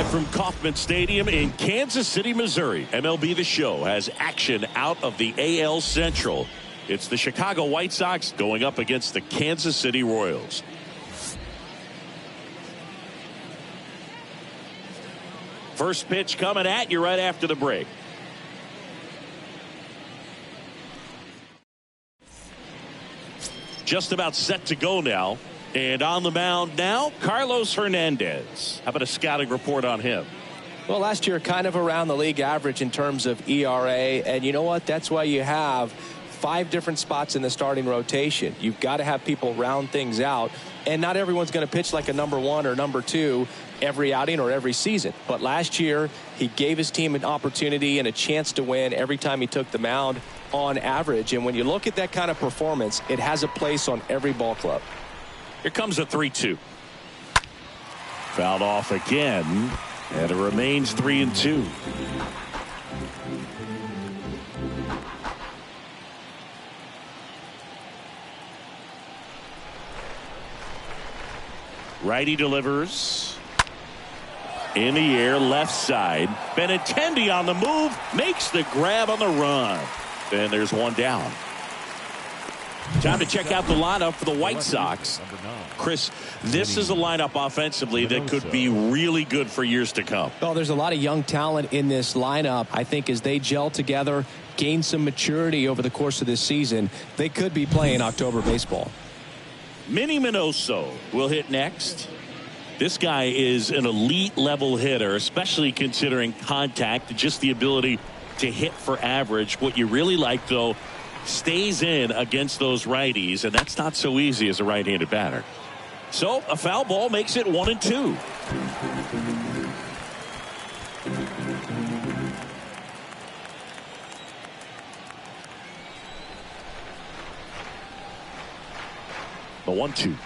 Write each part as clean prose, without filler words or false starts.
Live from Kauffman Stadium in Kansas City, Missouri. MLB The Show has action out of the AL Central. It's the Chicago White Sox going up against the Kansas City Royals. First pitch coming at you right after the break. Just about set to go now. And on the mound now, Carlos Hernandez. How about a scouting report on him? Well, last year kind of around the league average in terms of ERA. And you know what? That's why you have 5 different spots in the starting rotation. You've got to have people round things out. And not everyone's going to pitch like a number 1 or number 2 every outing or every season. But last year, he gave his team an opportunity and a chance to win every time he took the mound on average. And when you look at that kind of performance, it has a place on every ball club. Here comes a 3-2. Fouled off again, and it remains 3-2. Righty delivers. In the air, left side. Benintendi on the move, makes the grab on the run. And there's one down. Time to check out the lineup for the White Sox. Chris, this is a lineup offensively that could be really good for years to come. Well, there's a lot of young talent in this lineup. I think as they gel together, gain some maturity over the course of this season, they could be playing October baseball. Minnie Minoso will hit next. This guy is an elite level hitter, especially considering contact, just the ability to hit for average. What you really like, though, stays in against those righties, and that's not so easy as a right-handed batter. So a foul ball makes it 1-2. The 1-2.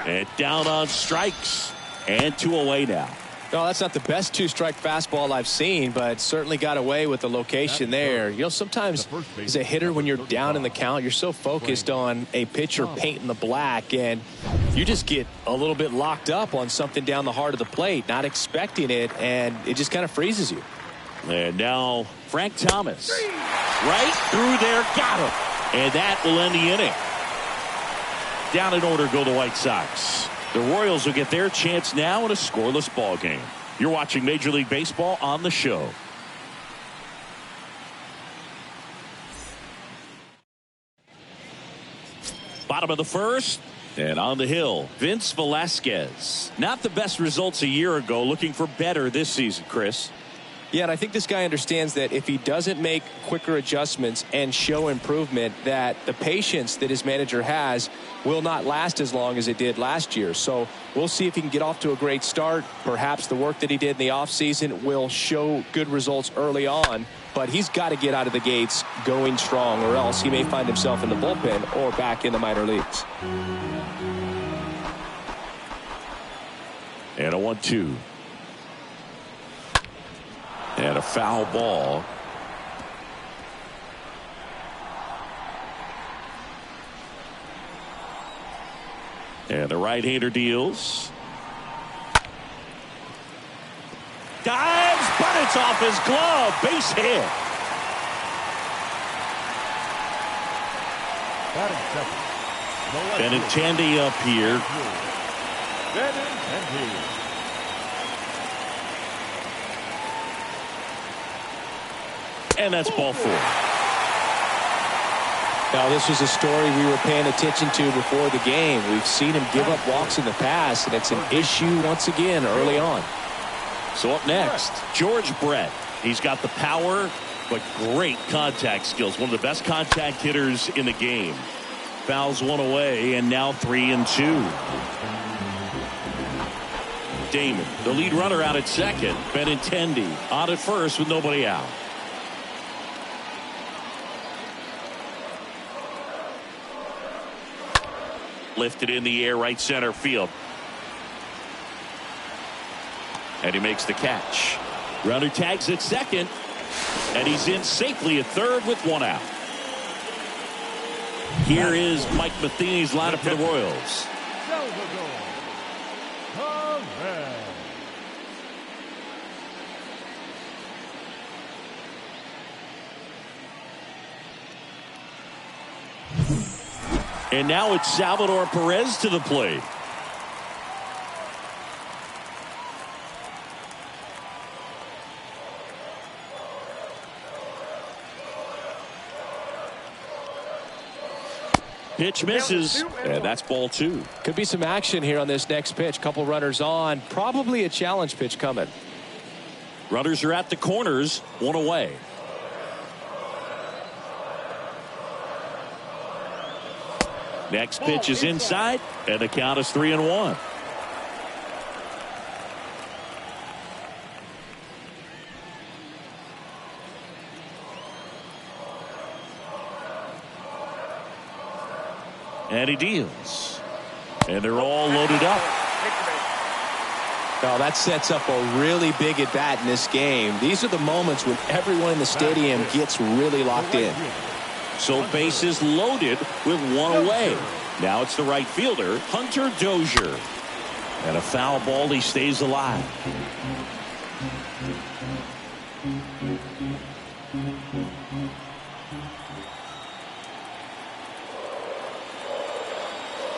And down on strikes, and 2 away now. No, that's not the best 2-strike fastball I've seen, but certainly got away with the location there. You know, sometimes as a hitter, when you're down in the count, you're so focused on a pitcher painting the black, and you just get a little bit locked up on something down the heart of the plate, not expecting it, and it just kind of freezes you. And now Frank Thomas. Right through there, got him. And that will end the inning. Down in order go the White Sox. The Royals will get their chance now in a scoreless ball game. You're watching Major League Baseball on the Show. Bottom of the first, and on the hill, Vince Velasquez. Not the best results a year ago, looking for better this season, Chris. Yeah, and I think this guy understands that if he doesn't make quicker adjustments and show improvement, that the patience that his manager has will not last as long as it did last year. So we'll see if he can get off to a great start. Perhaps the work that he did in the offseason will show good results early on, but he's got to get out of the gates going strong, or else he may find himself in the bullpen or back in the minor leagues. And a 1-2. And a foul ball. And the right-hander deals. Dives, but it's off his glove. Base hit. Benintendi up here. And that's ball 4. Now, this was a story we were paying attention to before the game. We've seen him give up walks in the past, and it's an issue once again early on. So up next, George Brett. He's got the power, but great contact skills. One of the best contact hitters in the game. Fouls one away, and now 3-2. Damon, the lead runner, out at second. Benintendi on at first with nobody out. Lifted in the air, right center field. And he makes the catch. Runner tags at second. And he's in safely at third with 1 out. Here is Mike Matheny's lineup for the Royals. And now it's Salvador Perez to the plate. Pitch misses, and that's ball 2. Could be some action here on this next pitch. Couple runners on. Probably a challenge pitch coming. Runners are at the corners, 1 away. Next pitch is inside, and the count is 3-1. And he deals. And they're all loaded up. Well, that sets up a really big at bat in this game. These are the moments when everyone in the stadium gets really locked in. So bases loaded with 1 away. Now it's the right fielder, Hunter Dozier. And a foul ball, he stays alive.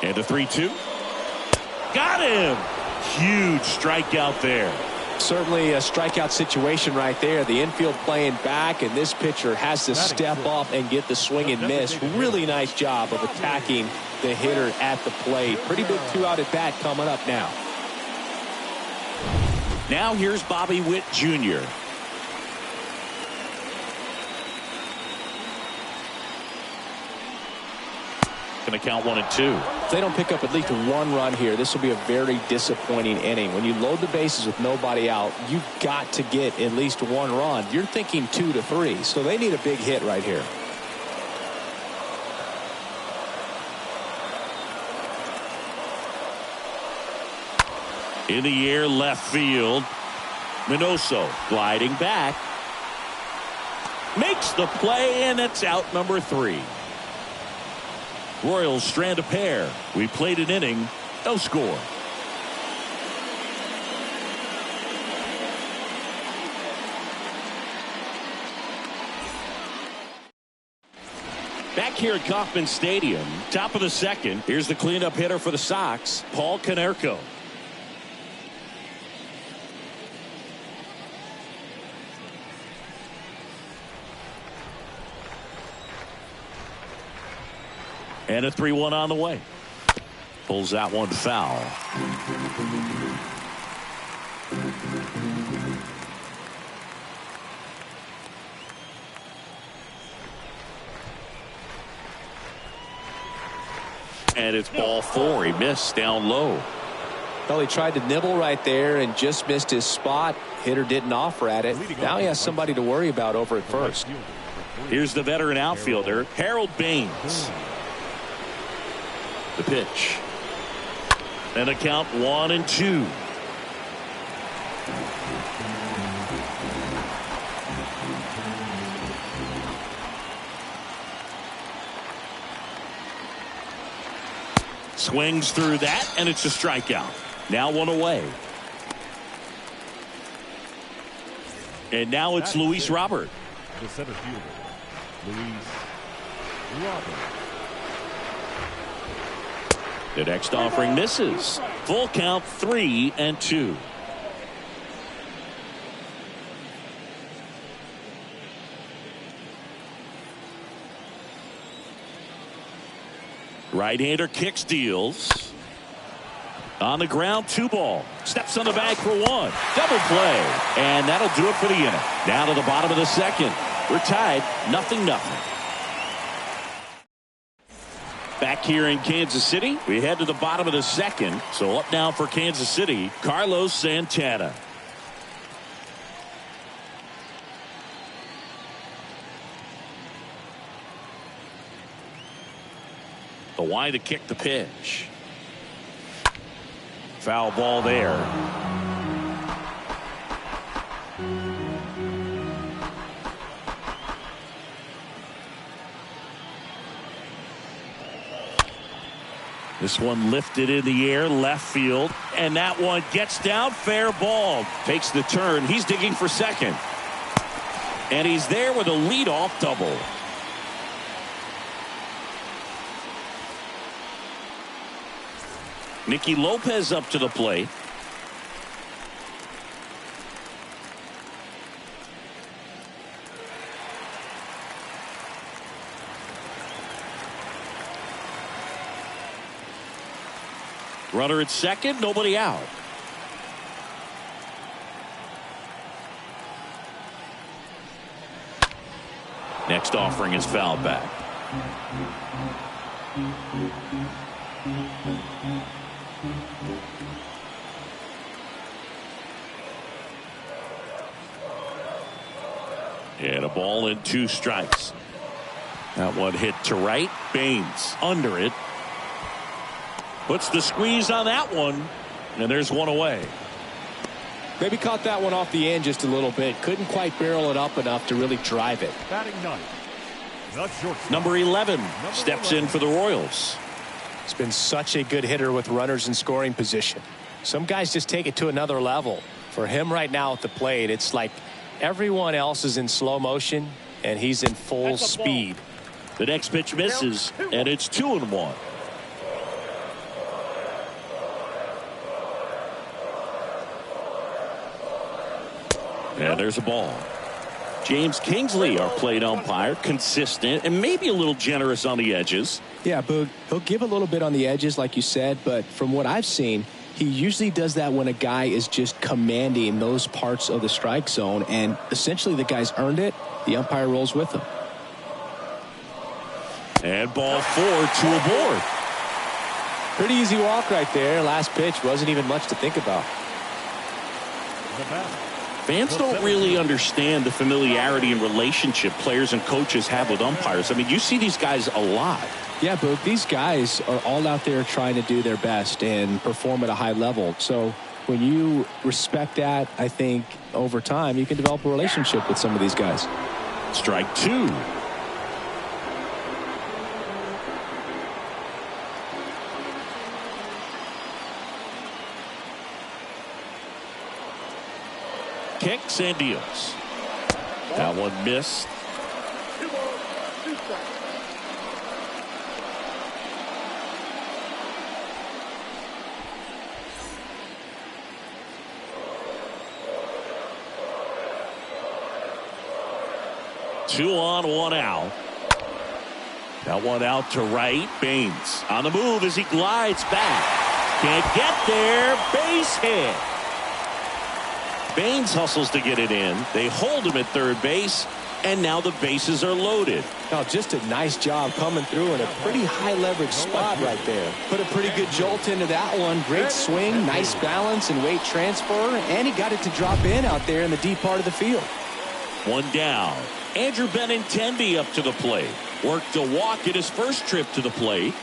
And a 3-2. Got him. Huge strikeout there. Certainly a strikeout situation right there. The infield playing back, and this pitcher has to step up and get the swing and miss. Really nice job of attacking the hitter at the plate. Pretty big 2-out at bat coming up now. Now here's Bobby Witt Jr. Going to count 1 and 2. If they don't pick up at least 1 run here, this will be a very disappointing inning. When you load the bases with nobody out, you've got to get at least 1 run. You're thinking 2 to 3, so they need a big hit right here. In the air, left field. Minoso gliding back. Makes the play, and it's out number 3. Royals strand a pair. We played an inning, no score. Back here at Kauffman Stadium, top of the second. Here's the cleanup hitter for the Sox, Paul Konerko. And a 3-1 on the way. Pulls that one foul. And it's ball 4. He missed down low. Well, he tried to nibble right there and just missed his spot. Hitter didn't offer at it. Now he has somebody to worry about over at first. Here's the veteran outfielder, Harold Baines. The pitch. And a count 1 and 2. Swings through that, and it's a strikeout. Now 1 away. And now it's Luis Robert. The center fielder, Luis Robert. The next offering misses. Full count 3 and 2. Right-hander kicks, deals. On the ground, 2 ball. Steps on the bag for 1. Double play. And that'll do it for the inning. Down to the bottom of the second. We're tied 0-0. Back here in Kansas City, we head to the bottom of the second. So up now for Kansas City, Carlos Santana. The wide to kick, the pitch. Foul ball there. This one lifted in the air, left field, and that one gets down, fair ball. Takes the turn. He's digging for second. And he's there with a leadoff double. Nicky Lopez up to the plate. Runner at second, nobody out. Next offering is fouled back. And a ball and 2 strikes. That one hit to right. Baines under it. Puts the squeeze on that one. And there's one away. Maybe caught that one off the end just a little bit. Couldn't quite barrel it up enough to really drive it. Batting ninth. Number 11 steps in for the Royals. He's been such a good hitter with runners in scoring position. Some guys just take it to another level. For him right now at the plate, it's like everyone else is in slow motion and he's in full speed. The next pitch misses, and it's 2-1. And there's a ball. James Kingsley, our plate umpire, consistent and maybe a little generous on the edges. Yeah, Boog, he'll give a little bit on the edges, like you said, but from what I've seen, he usually does that when a guy is just commanding those parts of the strike zone, and essentially the guy's earned it. The umpire rolls with him. And ball 4, 2 aboard. Pretty easy walk right there. Last pitch wasn't even much to think about. Fans don't really understand the familiarity and relationship players and coaches have with umpires. I mean, you see these guys a lot. Yeah, but these guys are all out there trying to do their best and perform at a high level. So when you respect that, I think over time you can develop a relationship with some of these guys. Strike 2. Kicks and deals. That one missed. Two on, 1 out. That one out to right. Baines on the move as he glides back. Can't get there. Base hit. Baines hustles to get it in. They hold him at third base, and now the bases are loaded. Oh, just a nice job coming through in a pretty high leverage spot right there. Put a pretty good jolt into that one. Great swing, nice balance and weight transfer, and he got it to drop in out there in the deep part of the field. One down. Andrew Benintendi up to the plate. Worked a walk at his first trip to the plate.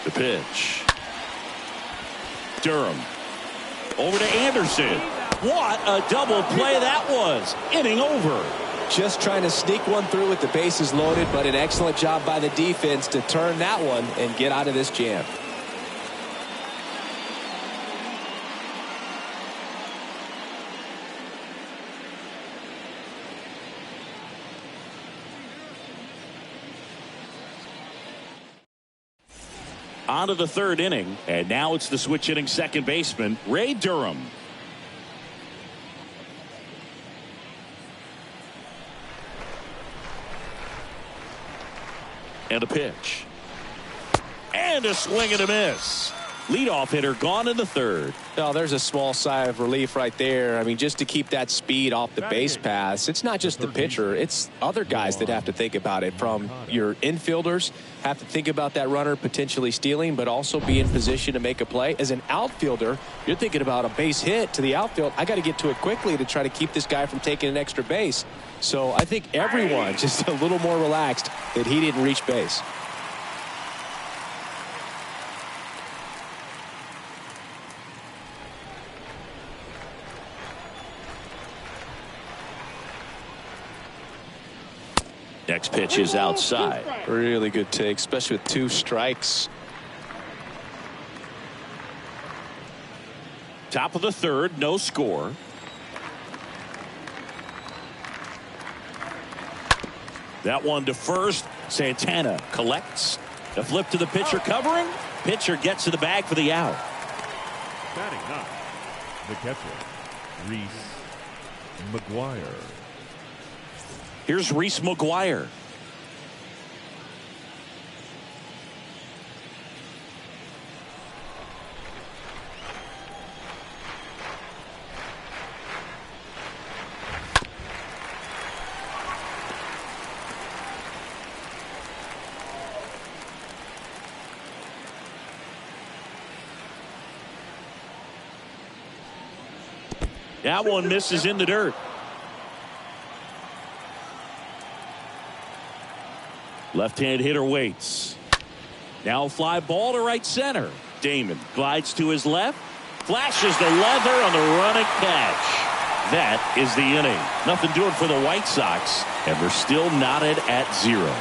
The pitch. Durham. Over to Anderson. What a double play that was. Inning over. Just trying to sneak one through with the bases loaded, but an excellent job by the defense to turn that one and get out of this jam. On to the third inning, and now it's the switch hitting second baseman, Ray Durham. And a pitch. And a swing and a miss. Leadoff hitter gone in the third. Oh, there's a small sigh of relief right there. I mean, just to keep that speed off the base paths. It's not just the pitcher. It's other guys that have to think about it. From your infielders have to think about that runner potentially stealing, but also be in position to make a play. As an outfielder, you're thinking about a base hit to the outfield. I got to get to it quickly to try to keep this guy from taking an extra base. So I think everyone just a little more relaxed that he didn't reach base. Next pitch is outside. Really good take, especially with 2 strikes. Top of the third, no score. That one to first. Santana collects. The flip to the pitcher covering. Pitcher gets to the bag for the out. Batting ninth, the catcher, Reese McGuire. Here's Reese McGuire. That one misses in the dirt. Left-hand hitter waits. Now fly ball to right center. Damon glides to his left. Flashes the leather on the running catch. That is the inning. Nothing doing for the White Sox, and they're still knotted at 0.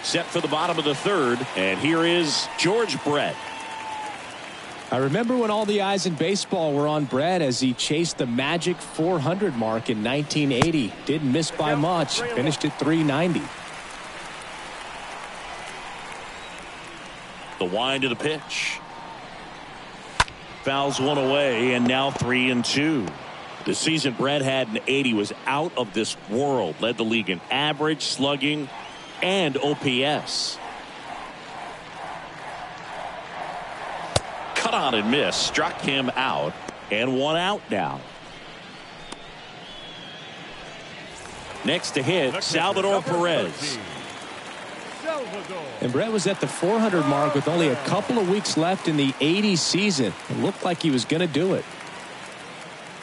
Set for the bottom of the third, and here is George Brett. I remember when all the eyes in baseball were on Brett as he chased the magic 400 mark in 1980. Didn't miss by much. Finished at 390. The wind of the pitch. Fouls one away, and now 3-2. The season Brett had in 80 was out of this world. Led the league in average, slugging, and OPS. Cut on and miss. Struck him out, and 1 out now. Next to hit, Salvador Perez. And Brett was at the 400 mark with only a couple of weeks left in the 80 season. It looked like he was going to do it.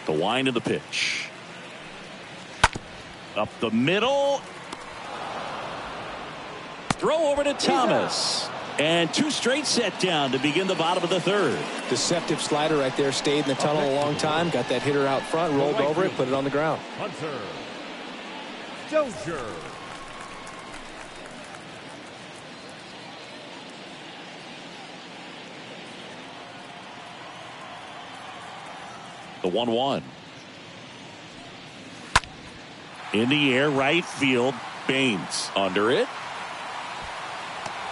The wind of the pitch. Up the middle. Throw over to Thomas. And 2 straight set down to begin the bottom of the third. Deceptive slider right there. Stayed in the tunnel a long time. Got that hitter out front. Rolled over it. Put it on the ground. Hunter Dozier. The 1-1. In the air, right field. Baines under it.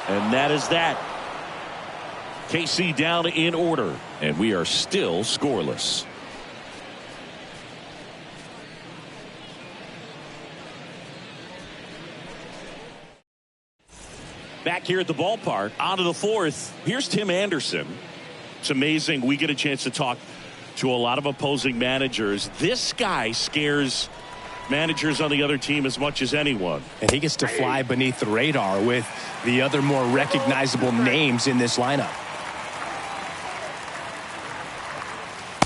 And that is that. KC down in order, and we are still scoreless. Back here at the ballpark, on to the fourth. Here's Tim Anderson. It's amazing. We get a chance to talk to a lot of opposing managers. This guy scares managers on the other team as much as anyone. And he gets to fly beneath the radar with the other more recognizable names in this lineup.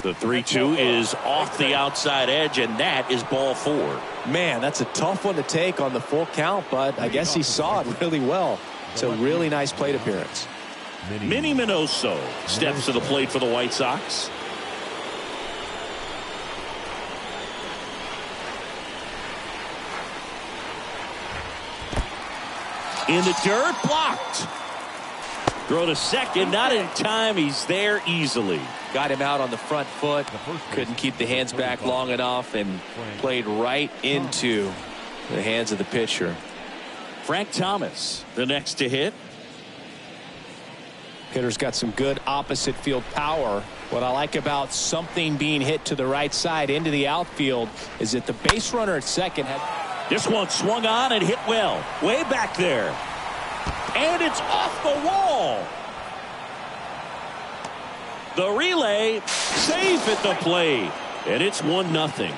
The 3-2 is off the outside edge, and that is ball 4. Man, that's a tough one to take on the full count, but I guess he saw it really well. It's a really nice plate appearance. Minnie Minoso steps to the plate for the White Sox. In the dirt, blocked. Throw to second, not in time. He's there easily. Got him out on the front foot. Couldn't keep the hands back long enough and played right into the hands of the pitcher. Frank Thomas, the next to hit. Hitter's got some good opposite field power. What I like about something being hit to the right side into the outfield is that the base runner at second had. This one swung on and hit well. Way back there. And it's off the wall. The relay safe at the plate. And it's 1-0.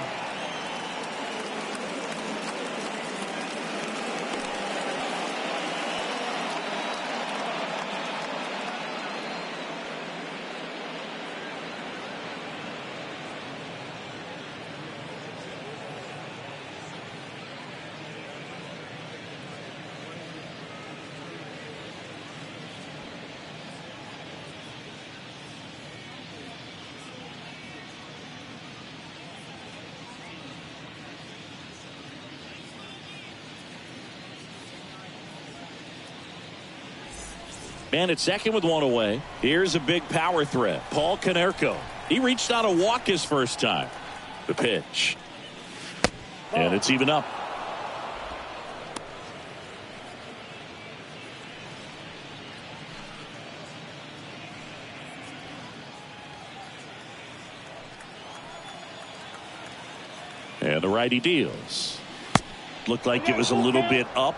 Man at second with 1 away. Here's a big power threat. Paul Konerko. He reached out a walk his first time. The pitch. And it's even up. And the righty deals. Looked like it was a little bit up.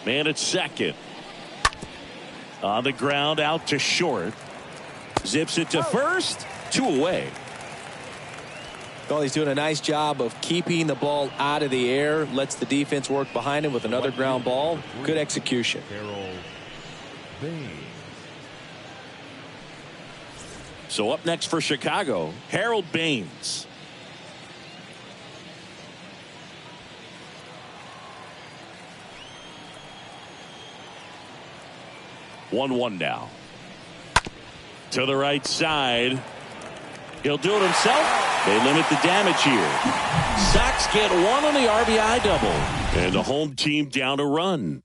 Man at second. On the ground, out to short. Zips it to first. 2 away. Well, he's doing a nice job of keeping the ball out of the air. Lets the defense work behind him with another ground ball. Good execution. So up next for Chicago, Harold Baines. One now. To the right side. He'll do it himself. They limit the damage here. Sox get one on the RBI double. And the home team down a run.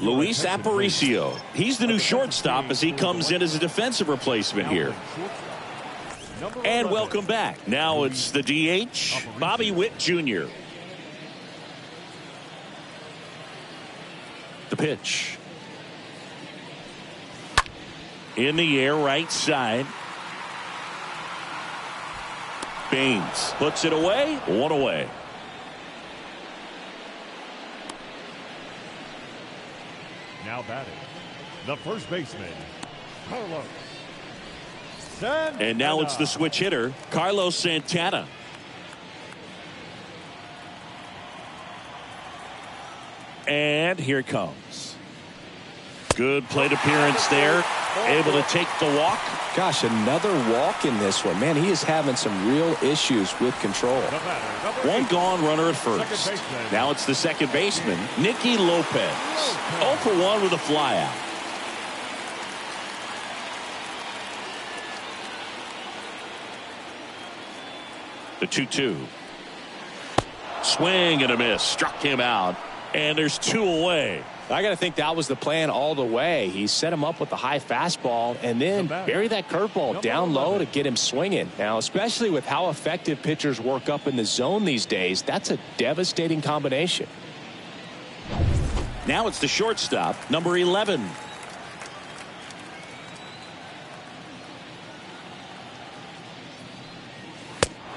Luis Aparicio. He's the new shortstop as he comes in as a defensive replacement here. And welcome back. Now it's the DH, Bobby Witt Jr. The pitch. In the air, right side. Baines puts it away. 1 away. Now batting, the first baseman, Carlos Santana. And now it's the switch hitter, Carlos Santana. And here it comes. Good plate appearance there. Able to take the walk. Gosh, another walk in this one. Man, he is having some real issues with control. One gone runner at first. Now it's the second baseman, Nicky Lopez. 0 for 1 with a flyout. The 2-2. Swing and a miss. Struck him out. And there's 2 away. I got to think that was the plan all the way. He set him up with the high fastball and then bury that curveball down low to get him swinging. Now, especially with how effective pitchers work up in the zone these days, that's a devastating combination. Now it's the shortstop, number 11.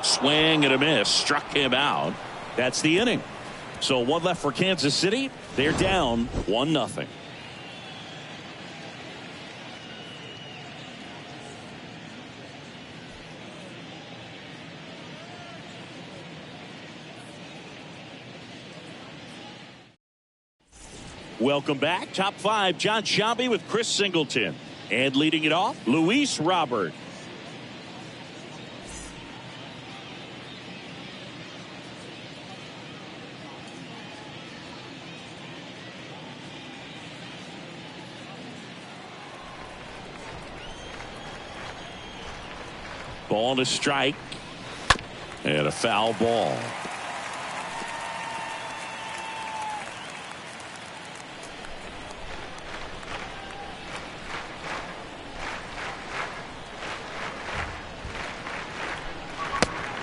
Swing and a miss. Struck him out. That's the inning. So 1 left for Kansas City. They're down 1-0. Welcome back. Top 5, John Sciambi with Chris Singleton. And leading it off, Luis Robert. Ball to strike. And a foul ball.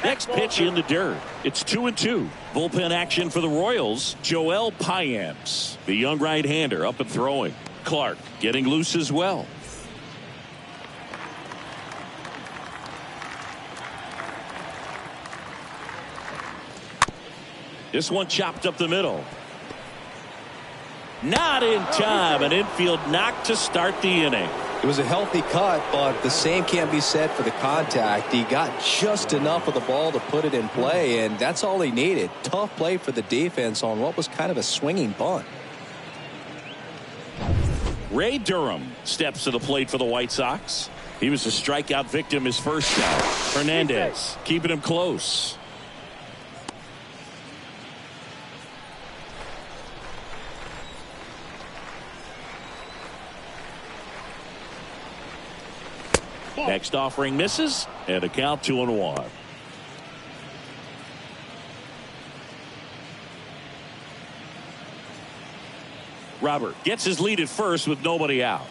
Next pitch in the dirt. It's 2-2. Bullpen action for the Royals. Joel Payamps, the young right-hander, up and throwing. Clark getting loose as well. This one chopped up the middle. Not in time. An infield knock to start the inning. It was a healthy cut, but the same can't be said for the contact. He got just enough of the ball to put it in play, and that's all he needed. Tough play for the defense on what was kind of a swinging bunt. Ray Durham steps to the plate for the White Sox. He was a strikeout victim his first start. Hernandez keeping him close. Next offering misses, and a count 2-1. Robert gets his lead at first with nobody out.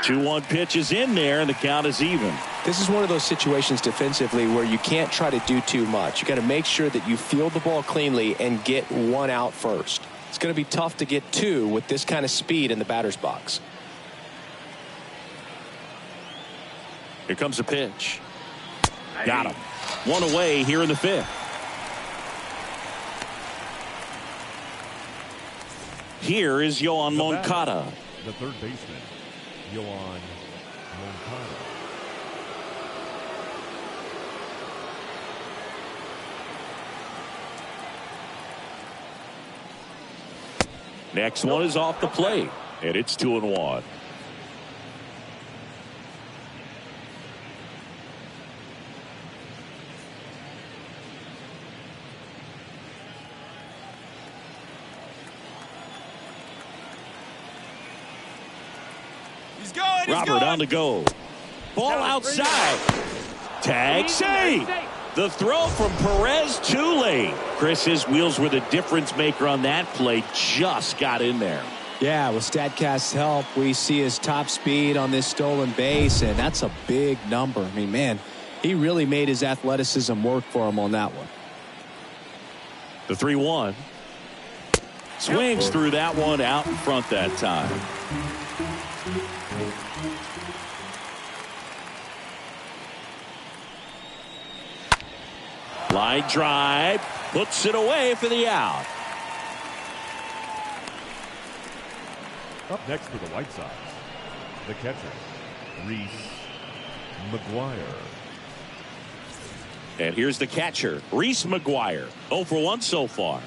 Two-one pitch is in there, and the count is even. This is one of those situations defensively where you can't try to do too much. You got to make sure that you field the ball cleanly and get one out first. It's going to be tough to get two with this kind of speed in the batter's box. Here comes a pitch. Got him. One away here in the fifth. Here is Yoan Moncada. The third baseman, Yoan Moncada. Next one is off the plate, and it's 2-1. Robert on the go. Ball outside. Tag save. The throw from Perez too late. Chris, his wheels were the difference maker on that play. Just got in there. Yeah, with StatCast's help, we see his top speed on this stolen base, and that's a big number. I mean, man, he really made his athleticism work for him on that one. The 3-1. Swings through that one out in front that time. Line drive, puts it away for the out. Up next for the White Sox, the catcher, Reese McGuire. And here's the catcher, Reese McGuire. 0 for 1 so far.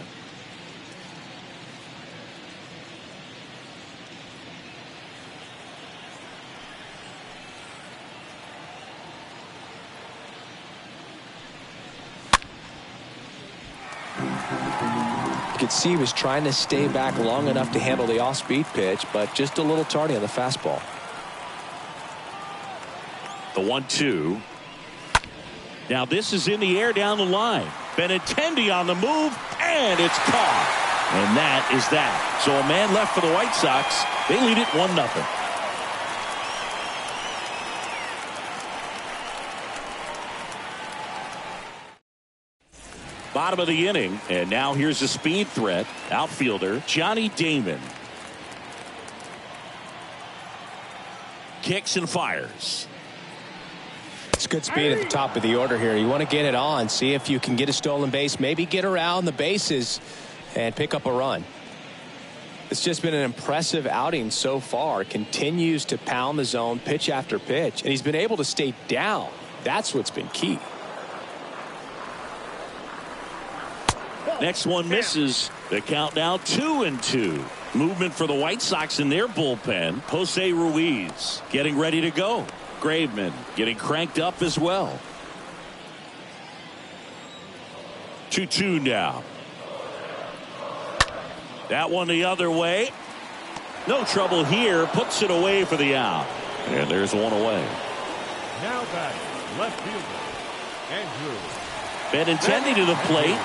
You could see he was trying to stay back long enough to handle the off-speed pitch, but just a little tardy on the fastball. The 1-2. Now this is in the air down the line. Benintendi on the move, and it's caught. And that is that. So a man left for the White Sox. They lead it 1-0. Bottom of the inning, and now here's a speed threat. Outfielder Johnny Damon. Kicks and fires. It's good speed at the top of the order here. You want to get it on, see if you can get a stolen base, maybe get around the bases and pick up a run. It's just been an impressive outing so far. Continues to pound the zone pitch after pitch, and he's been able to stay down. That's what's been key. Next one misses. The count now 2-2. Movement for the White Sox in their bullpen. Jose Ruiz getting ready to go. Graveman getting cranked up as well. 2-2 now. That one the other way. No trouble here. Puts it away for the out. And there's one away. Now batting, left fielder, Andrew Benintendi to the plate.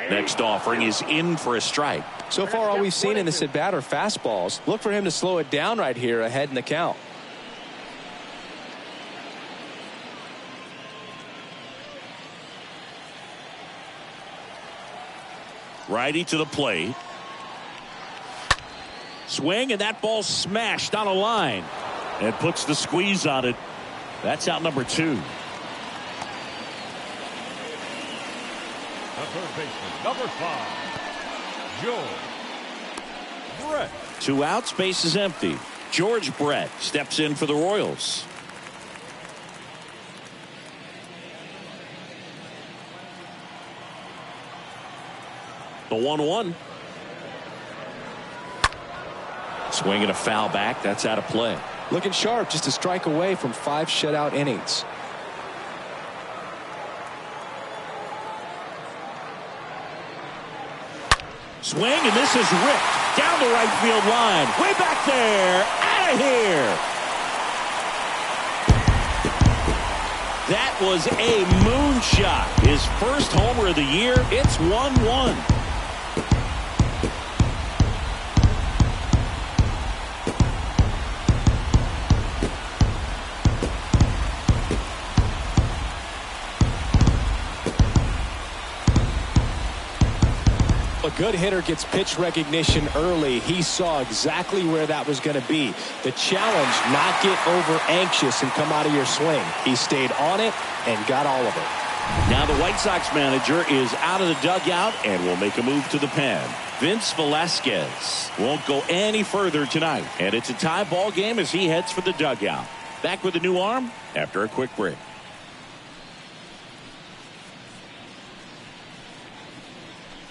Next offering is in for a strike. So far, all we've seen in this at bat are fastballs. Look for him to slow it down right here ahead in the count. Righty to the plate. Swing, and that ball smashed on a line. And puts the squeeze on it. That's out number 2. the third baseman, number 5, George Brett. 2 outs, base is empty. George Brett steps in for the Royals. The 1-1. Swinging a foul back. That's out of play. Looking sharp, just a strike away from 5 shutout innings. Swing, and this is ripped down the right field line. Way back there. Out of here. That was a moonshot. His first homer of the year. It's 1-1. A good hitter gets pitch recognition early. He saw exactly where that was going to be. The challenge, not get over anxious and come out of your swing. He stayed on it and got all of it. Now the White Sox manager is out of the dugout and will make a move to the pen. Vince Velasquez won't go any further tonight. And it's a tie ball game as he heads for the dugout. Back with a new arm after a quick break.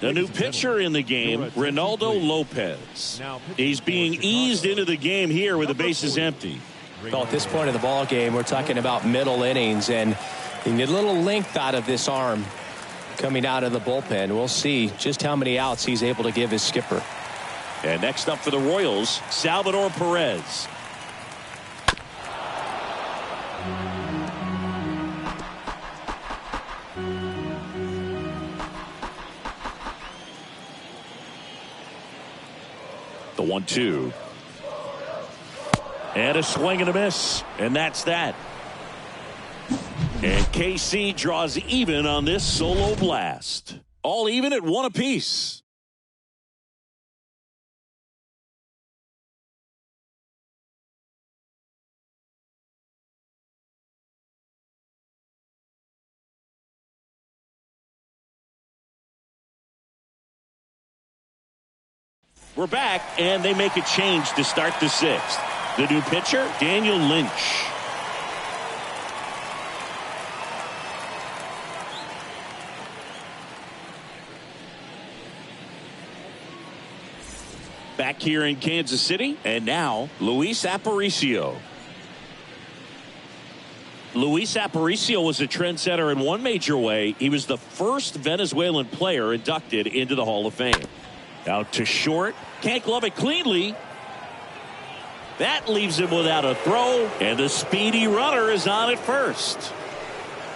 The new pitcher in the game, Ronaldo Lopez. He's being eased into the game here with the bases empty. Well, at this point of the ball game, we're talking about middle innings, and you need a little length out of this arm coming out of the bullpen. We'll see just how many outs he's able to give his skipper. And next up for the Royals, Salvador Perez. The 1-2. And a swing and a miss. And that's that. And KC draws even on this solo blast. All even at 1 apiece. We're back, and they make a change to start the 6th. The new pitcher, Daniel Lynch. Back here in Kansas City, and now Luis Aparicio. Luis Aparicio was a trendsetter in one major way. He was the first Venezuelan player inducted into the Hall of Fame. Out to short. Can't glove it cleanly. That leaves him without a throw, and the speedy runner is on at first.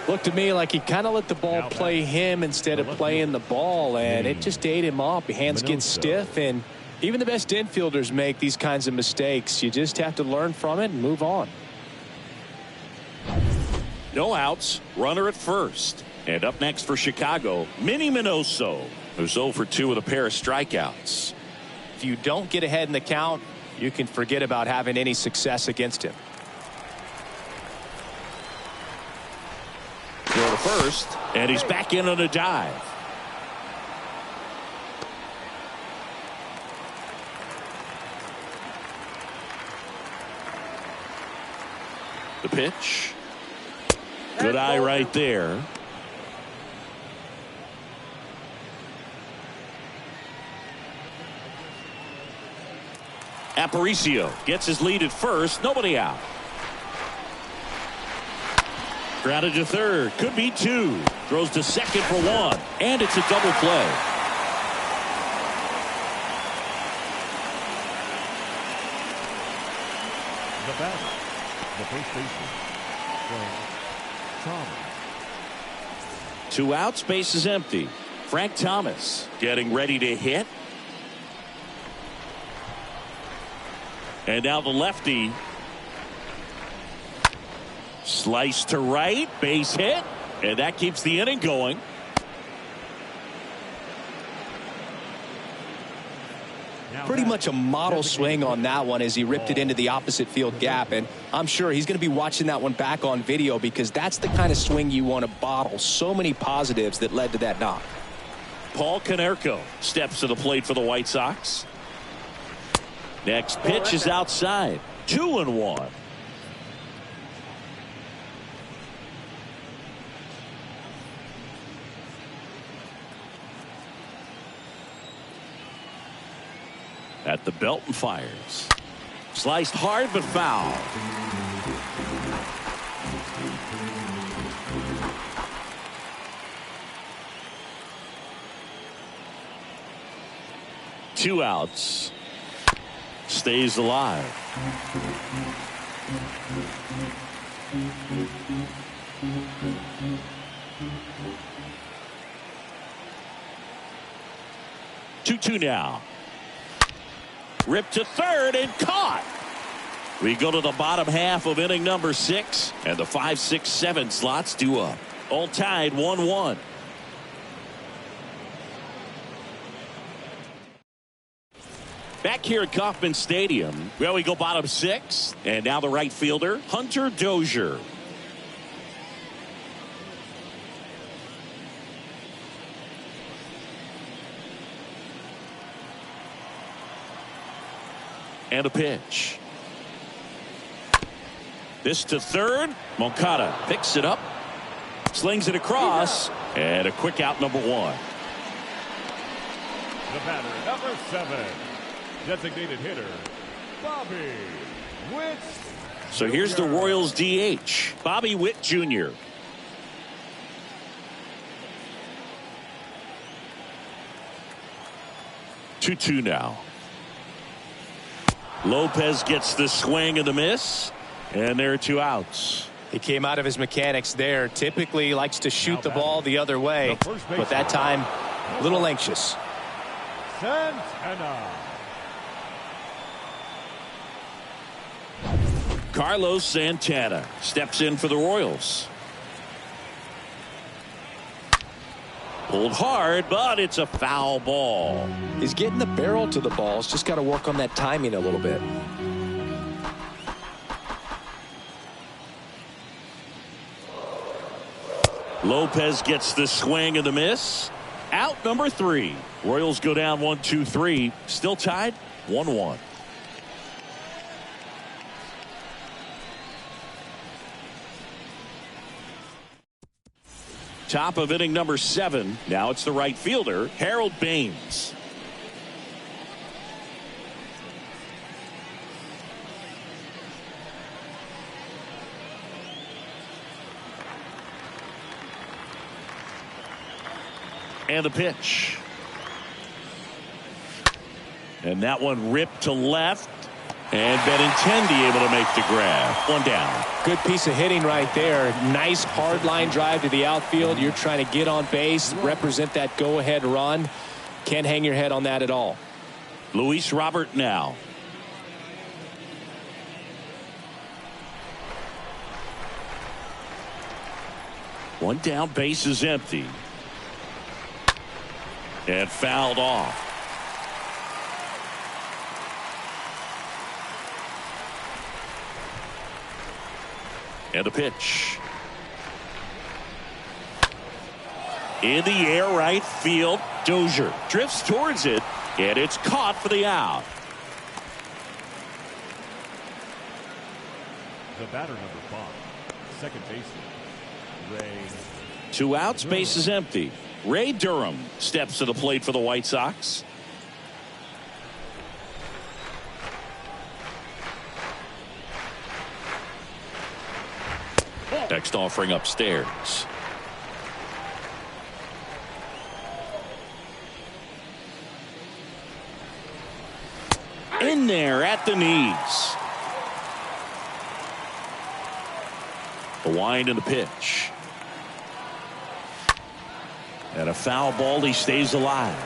Looked to me like he kind of let the ball play him instead of playing the ball, and it just ate him up. Hands get stiff, and even the best infielders make these kinds of mistakes. You just have to learn from it and move on. No outs. Runner at first. And up next for Chicago, Minnie Minoso, who's 0 for 2 with a pair of strikeouts. If you don't get ahead in the count, you can forget about having any success against him. Throw to first, and he's back in on a dive. The pitch. Good eye right there. Aparicio gets his lead at first. Nobody out. Grounded to third. Could be 2. Throws to second for 1. And it's a double play. The batter, the first baseman, Frank Thomas. 2 outs. Base is empty. Frank Thomas getting ready to hit. And now the lefty. Slice to right. Base hit. And that keeps the inning going. Pretty much a model swing on that one as he ripped it into the opposite field gap. And I'm sure he's going to be watching that one back on video because that's the kind of swing you want to bottle. So many positives that led to that knock. Paul Konerko steps to the plate for the White Sox. Next pitch is outside. 2-1. At the belt and fires. Sliced hard but foul. 2 outs. Stays alive. Two now. Ripped to third and caught. We go to the bottom half of inning number 6, and the 5, 6, 7 slots due up. All tied 1-1. Back here at Kauffman Stadium, well, we go bottom 6, and now the right fielder, Hunter Dozier. And a pitch. This to third. Moncada picks it up, slings it across, and a quick out, number 1. The batter, number 7, designated hitter, Bobby Witt. So here's the Royals DH, Bobby Witt Jr. Two now. Lopez gets the swing and the miss, and there are 2 outs. He came out of his mechanics there. Typically likes to shoot the ball the other way, but that time a little anxious. Santana. Carlos Santana steps in for the Royals. Pulled hard, but it's a foul ball. He's getting the barrel to the ball. He's just got to work on that timing a little bit. Lopez gets the swing and the miss. Out number 3. Royals go down 1-2-3. Still tied 1-1. Top of inning number 7. Now it's the right fielder, Harold Baines. And the pitch. And that one ripped to left. And Benintendi able to make the grab. 1 down. Good piece of hitting right there. Nice hard line drive to the outfield. You're trying to get on base, represent that go-ahead run. Can't hang your head on that at all. Luis Robert now. One down, base is empty. And fouled off. And a pitch. In the air, right field. Dozier drifts towards it, and it's caught for the out. The batter, number 5, second baseman, Ray. 2 outs, base is empty. Ray Durham steps to the plate for the White Sox. Next offering upstairs. In there at the knees. The wind and the pitch. And a foul ball. He stays alive.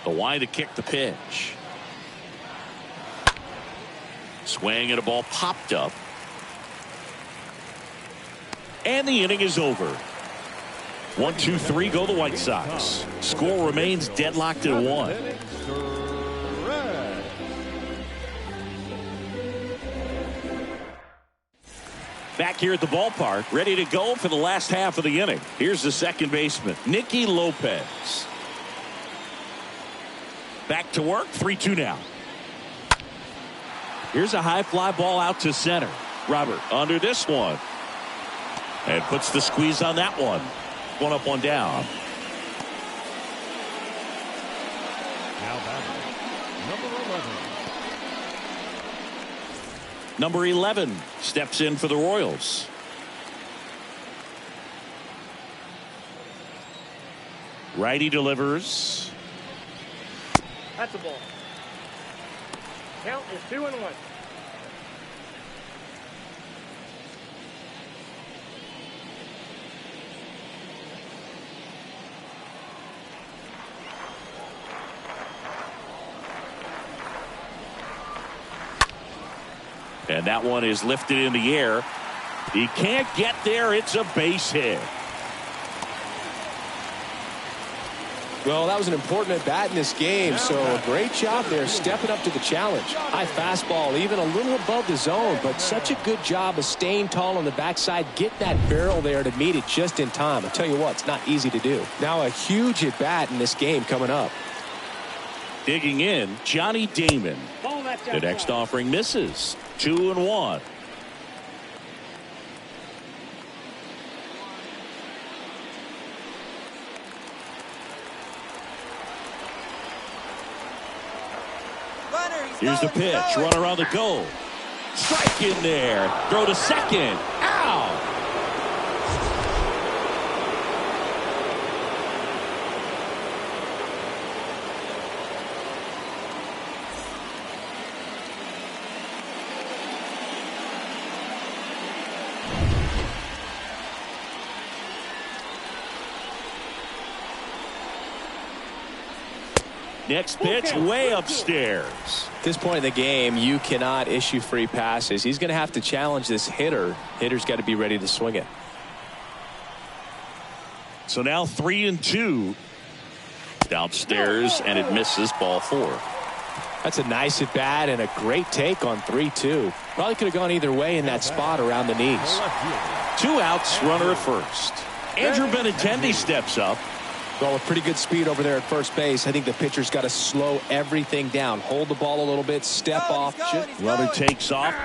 The wind to kick the pitch. Swing and a ball popped up. And the inning is over. 1, 2, 3 go the White Sox. Score remains deadlocked at 1. Back here at the ballpark, ready to go for the last half of the inning. Here's the second baseman, Nicky Lopez. Back to work, 3-2 now. Here's a high fly ball out to center. Robert under this one. And puts the squeeze on that one. 1 up, 1 down. Now batting, number 11. Number 11 steps in for the Royals. Righty delivers. That's a ball. Count is 2-1. And that one is lifted in the air. He can't get there. It's a base hit. Well, that was an important at bat in this game, so a great job there stepping up to the challenge. High fastball, even a little above the zone, but such a good job of staying tall on the backside, get that barrel there to meet it just in time. I'll tell you what, it's not easy to do. Now a huge at bat in this game coming up. Digging in, Johnny Damon. The next offering misses. 2-1. Here's the pitch. Runner on the goal. Strike in there. Throw to second. Out. Next pitch way upstairs. At this point in the game, you cannot issue free passes. He's going to have to challenge this hitter. Hitter's got to be ready to swing it. So now 3-2. Downstairs, and it misses. Ball 4. That's a nice at bat and a great take on 3-2. Probably could have gone either way in that spot around the knees. 2 outs, runner at first. Andrew Benintendi steps up. Well, with pretty good speed over there at first base, I think the pitcher's got to slow everything down. Hold the ball a little bit, step off. Runner takes off.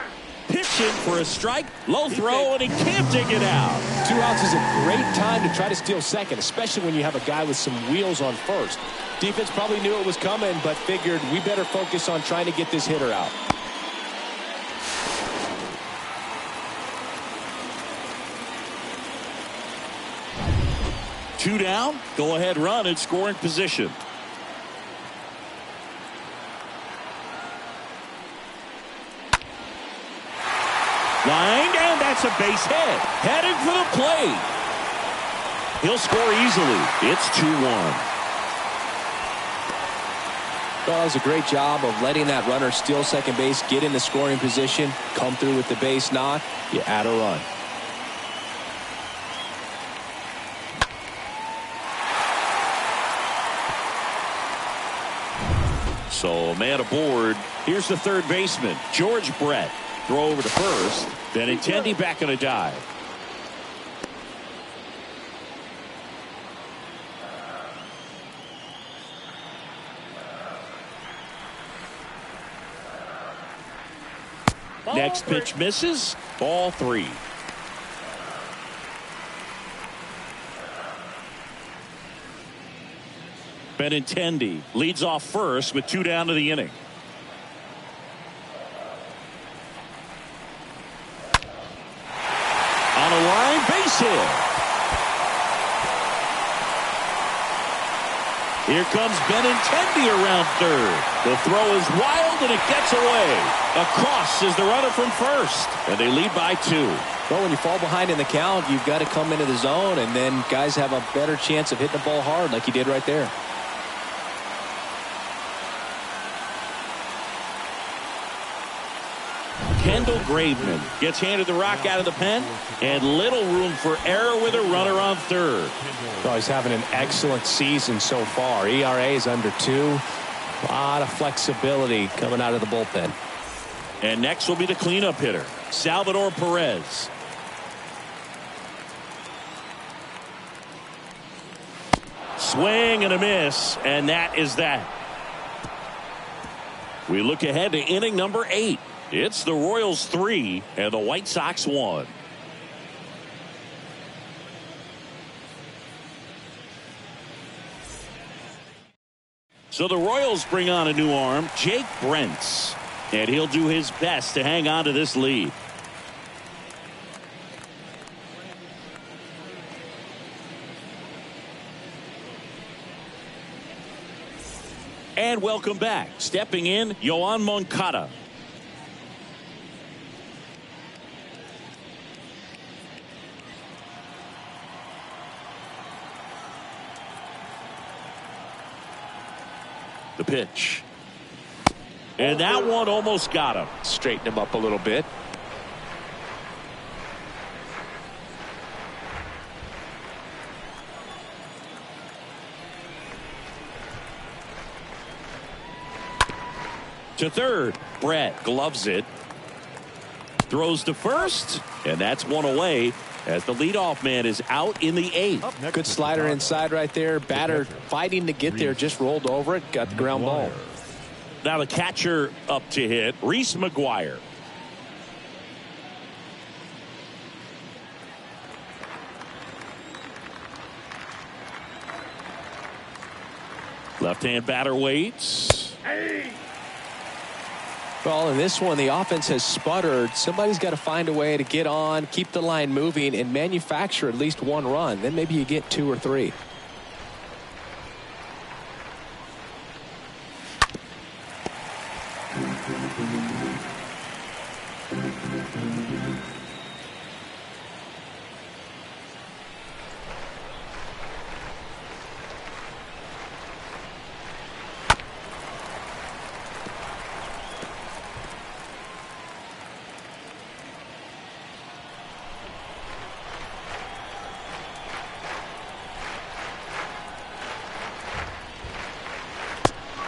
Pitching for a strike. Low throw, and he can't dig it out. 2 outs is a great time to try to steal second, especially when you have a guy with some wheels on first. Defense probably knew it was coming, but figured we better focus on trying to get this hitter out. Two down, go ahead run in scoring position. Lined, and that's a base hit. Headed for the plate. He'll score easily. It's 2-1. Well, that was a great job of letting that runner steal second base, get in the scoring position, come through with the base knock. You add a run. So man aboard. Here's the third baseman, George Brett. Throw over to first. Benintendi back on a dive. Next pitch misses. Ball 3. Benintendi leads off first with 2 down to the inning. On a line, base hit. Here comes Benintendi around third. The throw is wild, and it gets away. Across is the runner from first, and they lead by 2. Well, when you fall behind in the count, you've got to come into the zone, and then guys have a better chance of hitting the ball hard like he did right there. Kendall Graveman gets handed the rock out of the pen, and little room for error with a runner on third. Well, he's having an excellent season so far. ERA is under 2. A lot of flexibility coming out of the bullpen. And next will be the cleanup hitter, Salvador Perez. Swing and a miss, and that is that. We look ahead to inning number 8. It's the Royals 3 and the White Sox 1. So the Royals bring on a new arm, Jake Brentz, and he'll do his best to hang on to this lead. And welcome back. Stepping in, Yoan Moncada. The pitch. And that one almost got him. Straighten him up a little bit. To third. Brett gloves it. Throws to first. And that's one away as the leadoff man is out in the 8th. Good slider inside right there. Batter fighting to get there. Just rolled over it. Got the ground ball. Now the catcher up to hit. Reese McGuire. Left-hand batter waits. Well, in this one, the offense has sputtered. Somebody's got to find a way to get on, keep the line moving, and manufacture at least one run. Then maybe you get 2 or 3.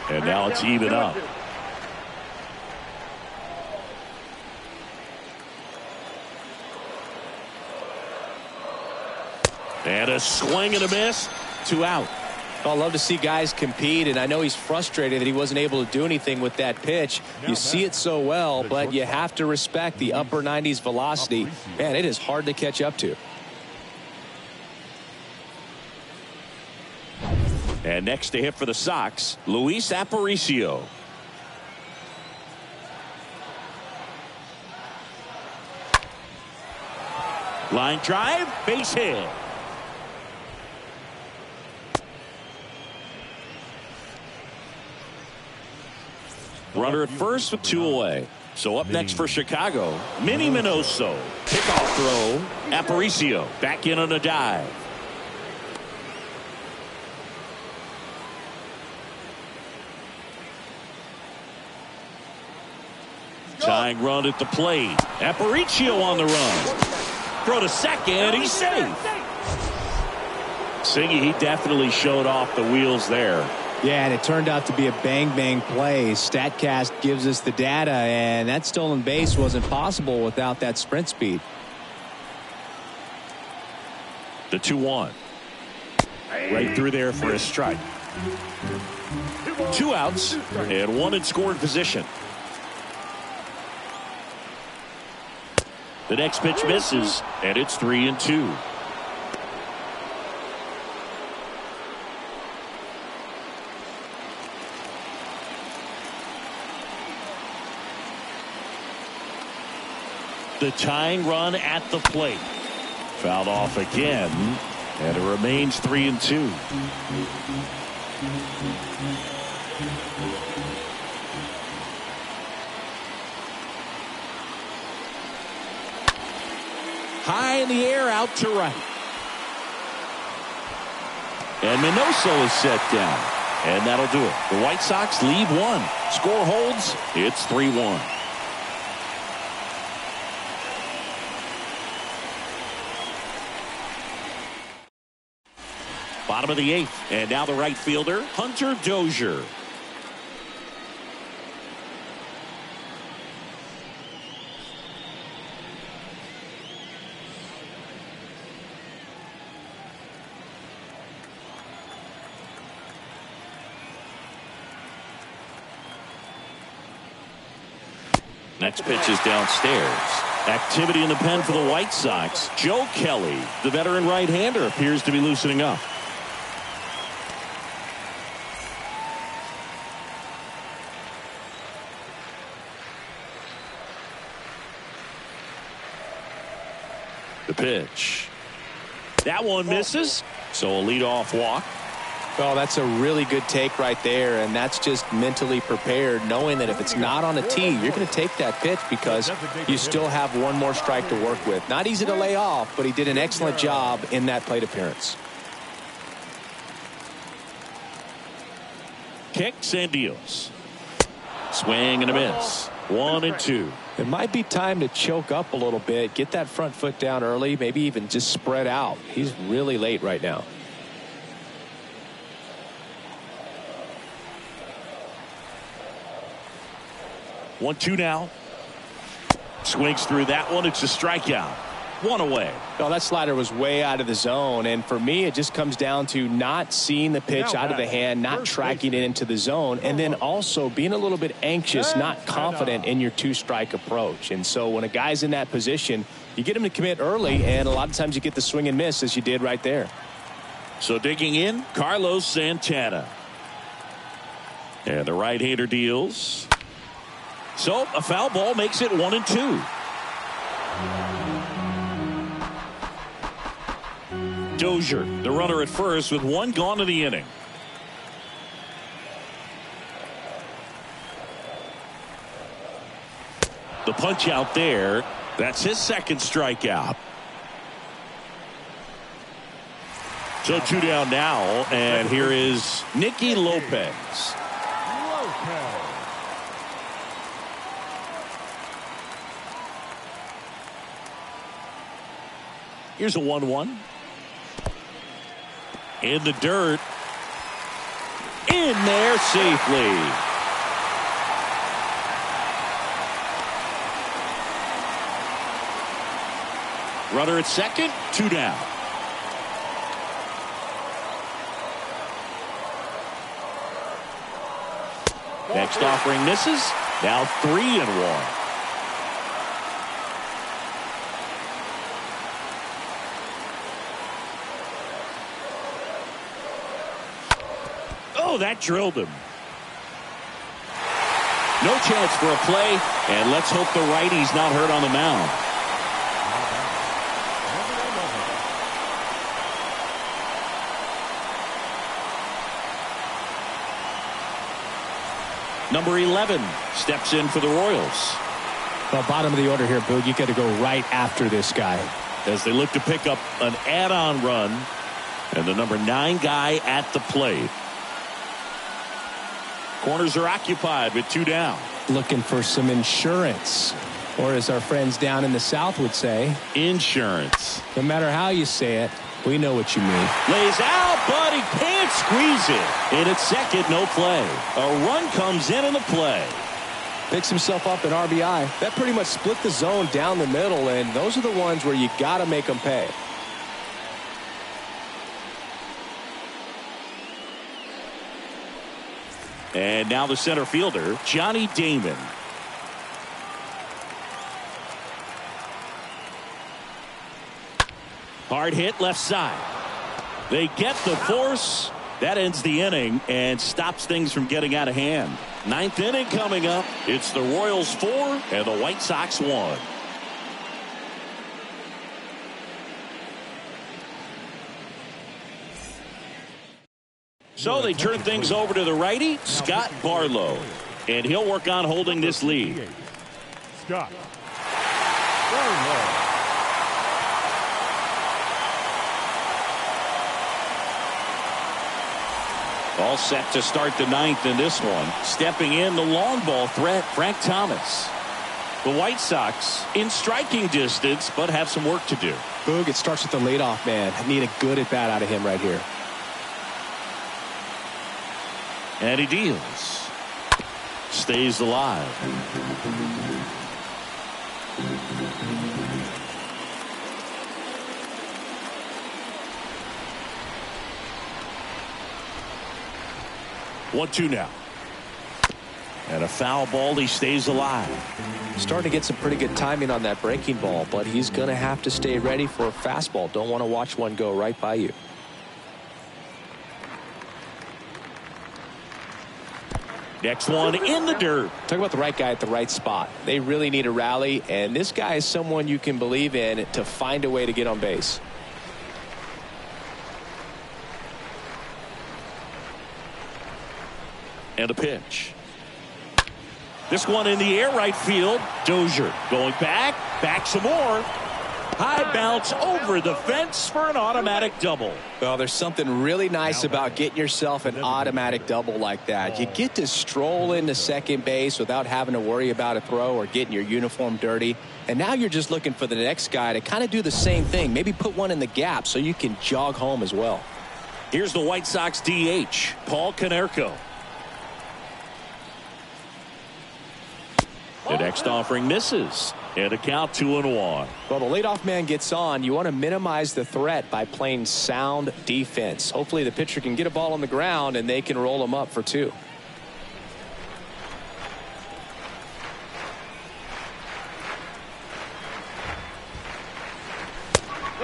And now it's even up. And a swing and a miss. 2 out. Well, I love to see guys compete, and I know he's frustrated that he wasn't able to do anything with that pitch. You see it so well, but you have to respect the upper 90s velocity. Man, it is hard to catch up to. And next to hit for the Sox, Luis Aparicio. Line drive, base hit. Runner at first with 2 away. So up next for Chicago, Minnie Minoso. Pickoff throw, Aparicio back in on a dive. Tying run at the plate. Aparicio on the run. Throw to second. He's safe. Singy, he definitely showed off the wheels there. Yeah, and it turned out to be a bang-bang play. StatCast gives us the data, and that stolen base wasn't possible without that sprint speed. The 2-1. Right through there for a strike. 2 outs and 1 in scoring position. The next pitch misses, and it's 3-2. The tying run at the plate. Fouled off again, and it remains 3-2. High in the air, out to right. And Minoso is set down. And that'll do it. The White Sox lead 1. Score holds. It's 3-1. Bottom of the 8th. And now the right fielder, Hunter Dozier. Next pitch is downstairs. Activity in the pen for the White Sox. Joe Kelly, the veteran right-hander, appears to be loosening up. The pitch. That one misses. So a leadoff walk. Well, that's a really good take right there, and that's just mentally prepared, knowing that if it's not on a tee, you're going to take that pitch because you still have one more strike to work with. Not easy to lay off, but he did an excellent job in that plate appearance. Kicks and deals. Swing and a miss. 1-2. It might be time to choke up a little bit, get that front foot down early, maybe even just spread out. He's really late right now. One, two now. Swings through that one. It's a strikeout. One away. No, that slider was way out of the zone, and for me it just comes down to not seeing the pitch out of the hand, not tracking it into the zone, and then also being a little bit anxious, not confident in your two-strike approach. And so when a guy's in that position, you get him to commit early, and a lot of times you get the swing and miss as you did right there. So digging in, Carlos Santana. And the right-hander deals. So a foul ball makes it 1-2. Dozier, the runner at first with one gone in the inning. The punch out there. That's his second strikeout. So two down now, and here is Nicky Lopez. Here's a 1-1. In the dirt. In there safely. Runner at second, two down. Next offering misses. Now 3-1. Oh, that drilled him. No chance for a play, and let's hope the righty's not hurt on the mound. Number 11 steps in for the Royals. Well, bottom of the order here, Boog. You got to go right after this guy as they look to pick up an add-on run, and the number 9 guy at the plate. Corners are occupied with two down. Looking for some insurance, or as our friends down in the South would say, insurance. No matter how you say it, we know what you mean. Lays out, but he can't squeeze it. In at second, no play. A run comes in the play. Picks himself up an RBI. That pretty much split the zone down the middle, and those are the ones where you got to make them pay. And now the center fielder, Johnny Damon. Hard hit left side. They get the force. That ends the inning and stops things from getting out of hand. Ninth inning coming up. It's the Royals 4 and the White Sox 1. So they turn things over to the righty, Scott Barlow, and he'll work on holding this lead. Scott Barlow. All set to start the ninth in this one. Stepping in, the long ball threat, Frank Thomas. The White Sox in striking distance, but have some work to do. Boog, it starts with the leadoff man. Need a good at bat out of him right here. And he deals. Stays alive. One, two now. And a foul ball. He stays alive. Starting to get some pretty good timing on that breaking ball, but he's going to have to stay ready for a fastball. Don't want to watch one go right by you. Next one in the dirt. Talk about the right guy at the right spot. They really need a rally, and this guy is someone you can believe in to find a way to get on base. And a pitch. This one in the air, right field. Dozier going back some more. High bounce over the fence for an automatic double. Well, there's something really nice about getting yourself an automatic double like that. You get to stroll into second base without having to worry about a throw or getting your uniform dirty. And now you're just looking for the next guy to kind of do the same thing. Maybe put one in the gap so you can jog home as well. Here's the White Sox DH, Paul Konerko. The next offering misses. And a count 2-1. Well, the leadoff man gets on. You want to minimize the threat by playing sound defense. Hopefully the pitcher can get a ball on the ground and they can roll him up for 2.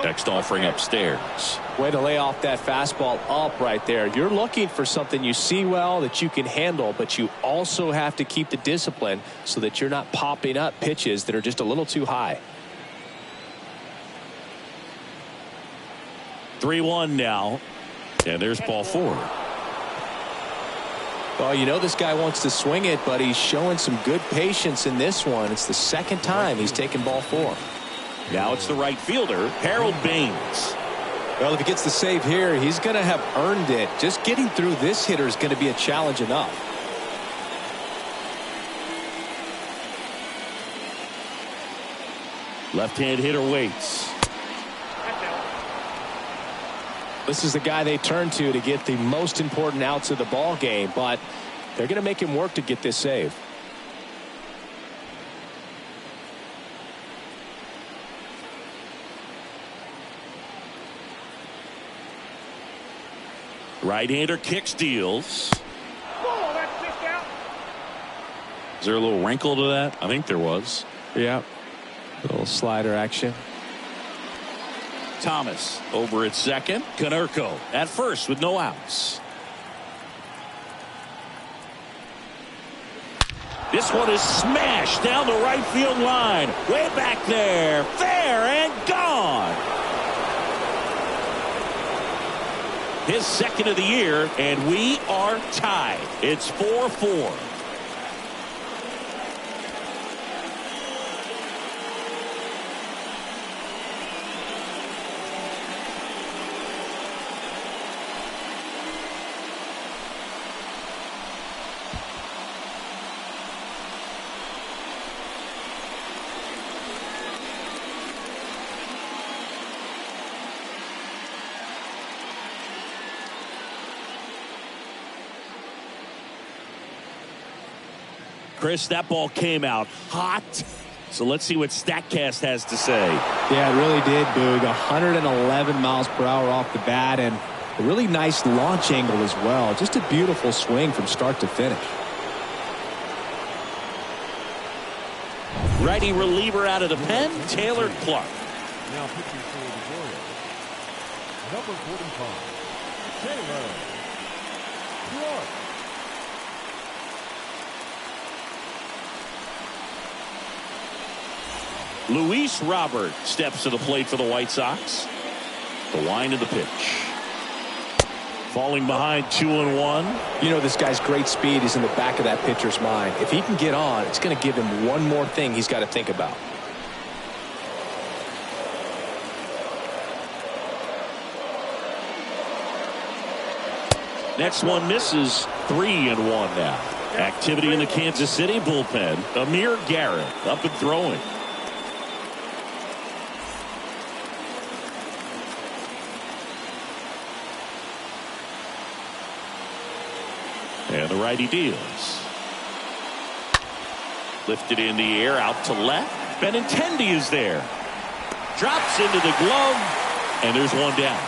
Next offering upstairs. Way to lay off that fastball up right there. You're looking for something you see well that you can handle, but you also have to keep the discipline so that you're not popping up pitches that are just a little too high. 3-1 now. And there's ball 4. Well, you know this guy wants to swing it, but he's showing some good patience in this one. It's the second time he's taken ball 4. Now it's the right fielder, Harold Baines. Well, if he gets the save here, he's going to have earned it. Just getting through this hitter is going to be a challenge enough. Left-hand hitter waits. This is the guy they turn to get the most important outs of the ball game, but they're going to make him work to get this save. Right-hander kicks, deals. Oh, that's just out. Is there a little wrinkle to that? I think there was. Yeah. A little slider action. Thomas over at second. Konerko at first with no outs. This one is smashed down the right field line. Way back there. Fair and gone. His second of the year, and we are tied. It's 4-4. Chris, that ball came out hot. So let's see what StatCast has to say. Yeah, it really did, Boog. 111 miles per hour off the bat and a really nice launch angle as well. Just a beautiful swing from start to finish. Righty reliever out of the pen, Taylor Clark. Now pitching for the Orioles, number 45, Taylor Clark. Luis Robert steps to the plate for the White Sox. The wind of the pitch. Falling behind 2-1. You know this guy's great speed is in the back of that pitcher's mind. If he can get on, it's going to give him one more thing he's got to think about. Next one misses. 3-1 now. Activity in the Kansas City bullpen. Amir Garrett up and throwing. And the righty deals. Lifted in the air out to left. Benintendi is there. Drops into the glove. And there's one down.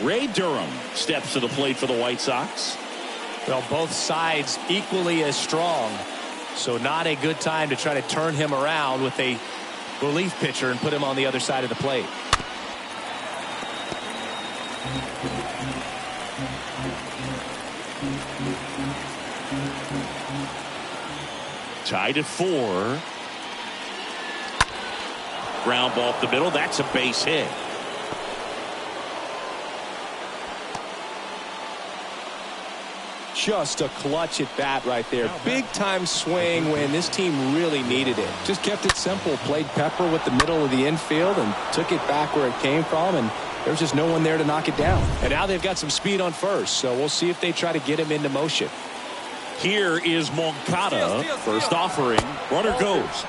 Ray Durham steps to the plate for the White Sox. Well, both sides equally as strong. So not a good time to try to turn him around with a relief pitcher and put him on the other side of the plate. Tied at 4. ground ball up the middle. That's a base hit. Just a clutch at bat right there. Big time swing when this team really needed it. Just kept it simple. Played pepper with the middle of the infield and took it back where it came from, and there was just no one there to knock it down. And now they've got some speed on first, so we'll see if they try to get him into motion. Here is Moncada. First offering. Runner goes.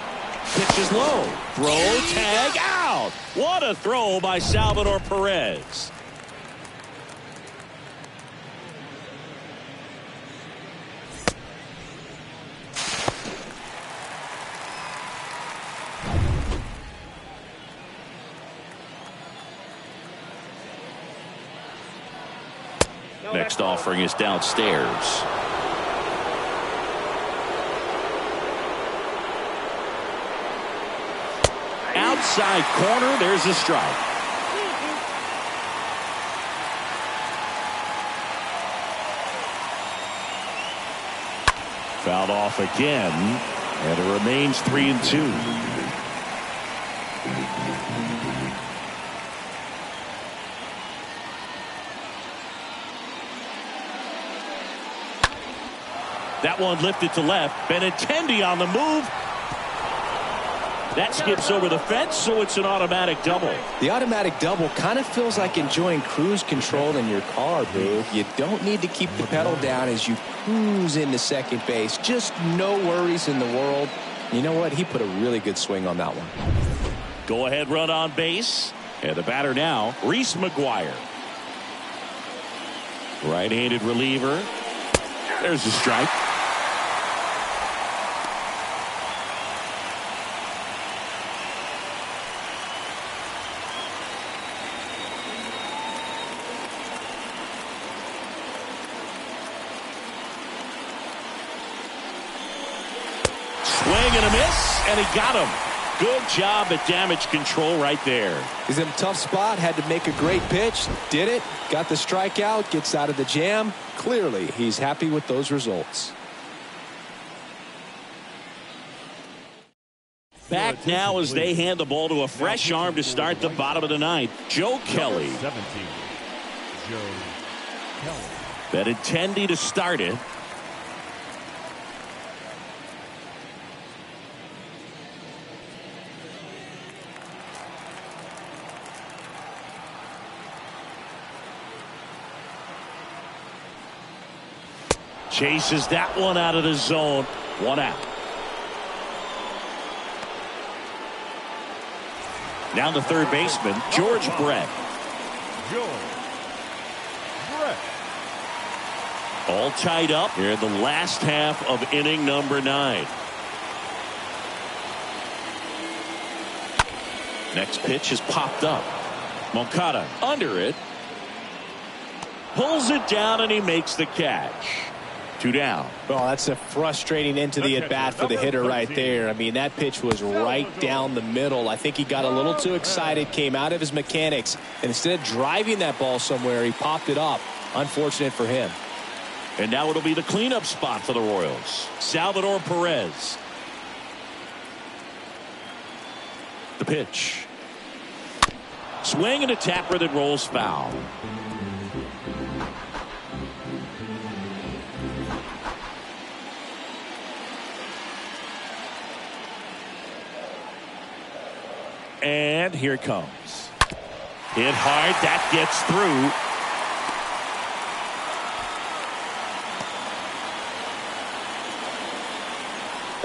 Pitch is low. Throw, tag, out. What a throw by Salvador Perez. Next offering is downstairs. Outside corner, there's a strike. Fouled off again, and it remains 3-2. That one lifted to left. Benintendi on the move. That skips over the fence, so it's an automatic double. The automatic double kind of feels like enjoying cruise control in your car, Boo. You don't need to keep the pedal down as you cruise into second base. Just no worries in the world. You know what? He put a really good swing on that one. Go ahead run on base. And the batter now, Reese McGuire. Right-handed reliever. There's a strike. Swing and a miss, and he got him. Good job at damage control right there. He's in a tough spot, had to make a great pitch, did it, got the strikeout, gets out of the jam. Clearly, he's happy with those results. Back now as they hand the ball to a fresh arm to start the bottom of the ninth. Joe Kelly. 17. Joe Kelly. Benintendi to start it. Chases that one out of the zone. One out. Now the third baseman, George Brett. George Brett. All tied up here in the last half of inning number 9. Next pitch is popped up. Moncada under it. Pulls it down and he makes the catch. 2 down. Well, that's a frustrating end to the at-bat for the hitter right there. I mean, that pitch was right down the middle. I think he got a little too excited, came out of his mechanics, and instead of driving that ball somewhere, he popped it up. Unfortunate for him. And now it'll be the cleanup spot for the Royals. Salvador Perez. The pitch. Swing and a tapper that rolls foul. And here it comes. Hit hard. That gets through.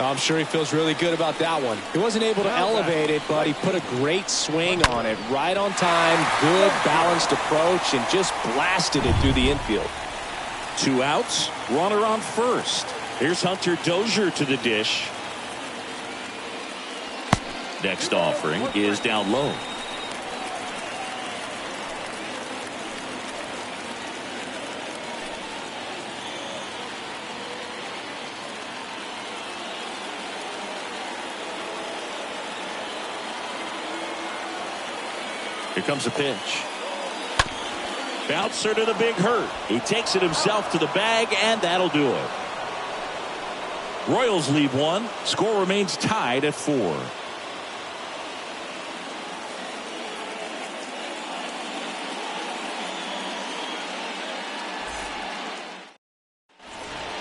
I'm sure he feels really good about that one. He wasn't able to elevate it, but he put a great swing on it. Right on time, good balanced approach, and just blasted it through the infield. 2 outs. Runner on first. Here's Hunter Dozier to the dish. Next offering is down low. Here comes a pitch. Bouncer to the big hurt. He takes it himself to the bag, and that'll do it. Royals lead 1. Score remains tied at 4.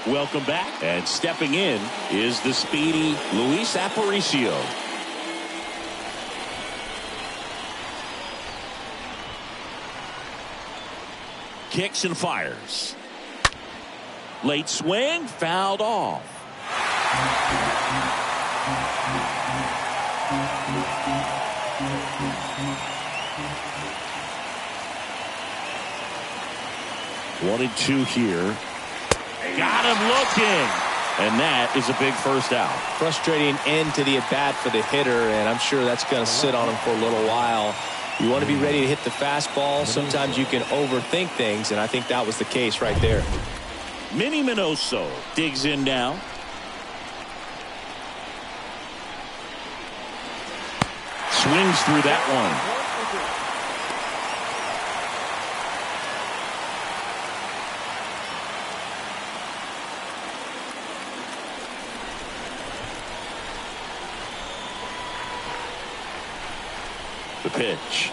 Welcome back. And stepping in is the speedy Luis Aparicio. Kicks and fires. Late swing, fouled off. One and two here. Got him looking. And that is a big first out. Frustrating end to the at-bat for the hitter, and I'm sure that's going to sit on him for a little while. You want to be ready to hit the fastball. Sometimes you can overthink things, and I think that was the case right there. Minnie Minoso digs in now. Swings through that one. The pitch.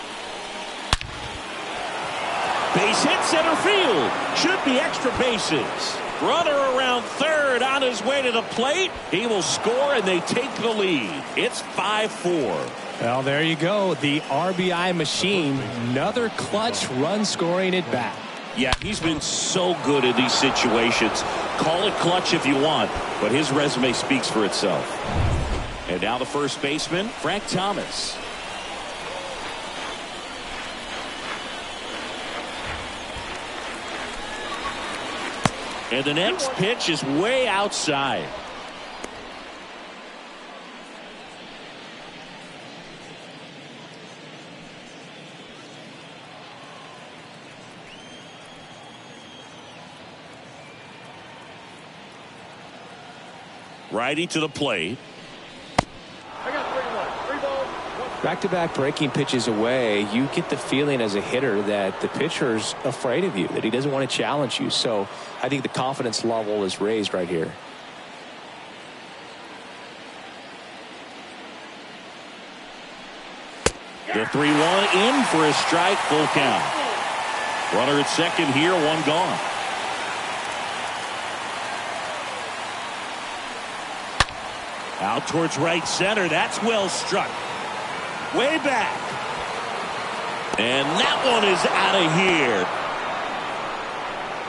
Base hit center field. Should be extra bases. Runner around third on his way to the plate. He will score and they take the lead. It's 5-4. Well, there you go. The RBI machine. Another clutch run scoring at bat. Yeah, he's been so good in these situations. Call it clutch if you want, but his resume speaks for itself. And now the first baseman, Frank Thomas. And the next pitch is way outside. Righty to the plate. I got 3-1. 3 balls, 1. Back-to-back breaking pitches away, you get the feeling as a hitter that the pitcher's afraid of you, that he doesn't want to challenge you. So I think the confidence level is raised right here. The 3-1 in for a strike, full count. Runner at second here, one gone. Out towards right center. That's well struck. Way back. And that one is out of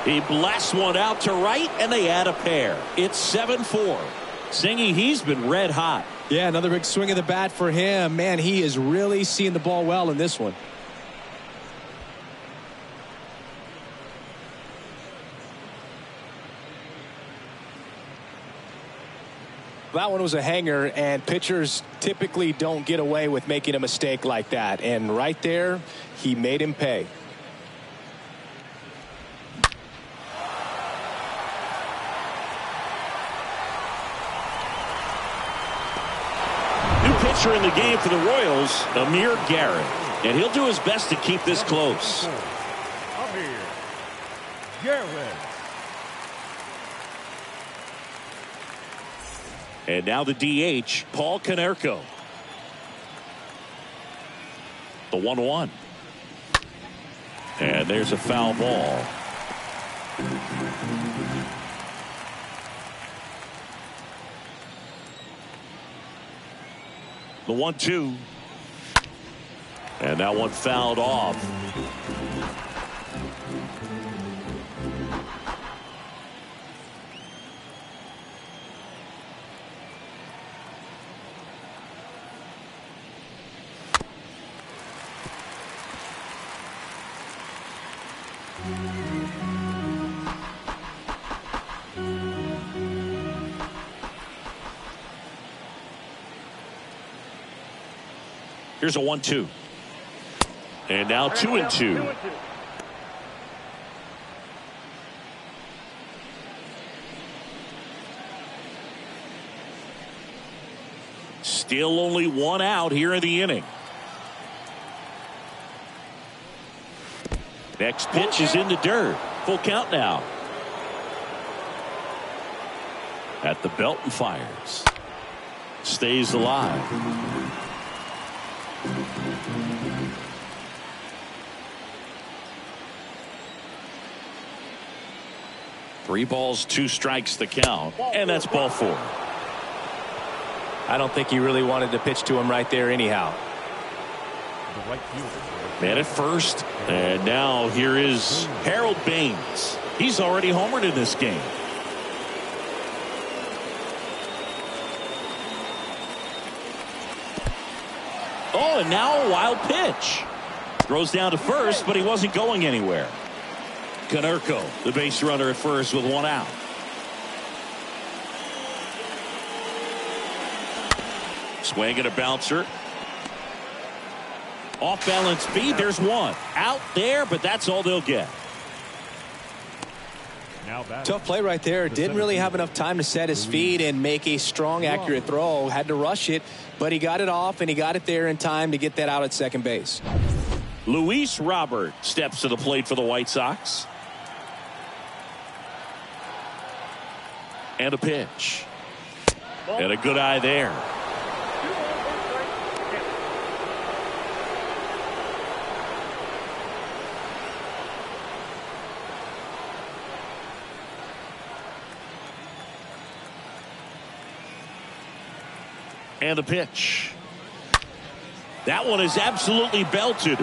here. He blasts one out to right, and they add a pair. It's 7-4. Singy, he's been red hot. Yeah, another big swing of the bat for him. Man, he is really seeing the ball well in this one. That one was a hanger, and pitchers typically don't get away with making a mistake like that. And right there, he made him pay. New pitcher in the game for the Royals, Amir Garrett. And he'll do his best to keep this close. Amir Garrett. And now the DH, Paul Konerko. The 1-1. And there's a foul ball. The 1-2. And that one fouled off. Here's a 1-2. And now 2-2. Still only one out here in the inning. Next pitch is in the dirt. Full count now. At the belt and fires. Stays alive. 3 balls, 2 strikes the count, and that's ball 4. I don't think he really wanted to pitch to him right there anyhow. The right fielder. Man at first, and now here is Harold Baines. He's already homered in this game. Oh, and now a wild pitch. Throws down to first, but he wasn't going anywhere. Konerko, the base runner at first with 1 out. Swing and a bouncer. Off balance speed. There's 1 out there, but that's all they'll get. Now back. Tough play right there. Didn't really have enough time to set his feet and make a strong, accurate throw. Had to rush it, but he got it off, and he got it there in time to get that out at second base. Luis Robert steps to the plate for the White Sox. And a pitch. And a good eye there. And a pitch. That one is absolutely belted.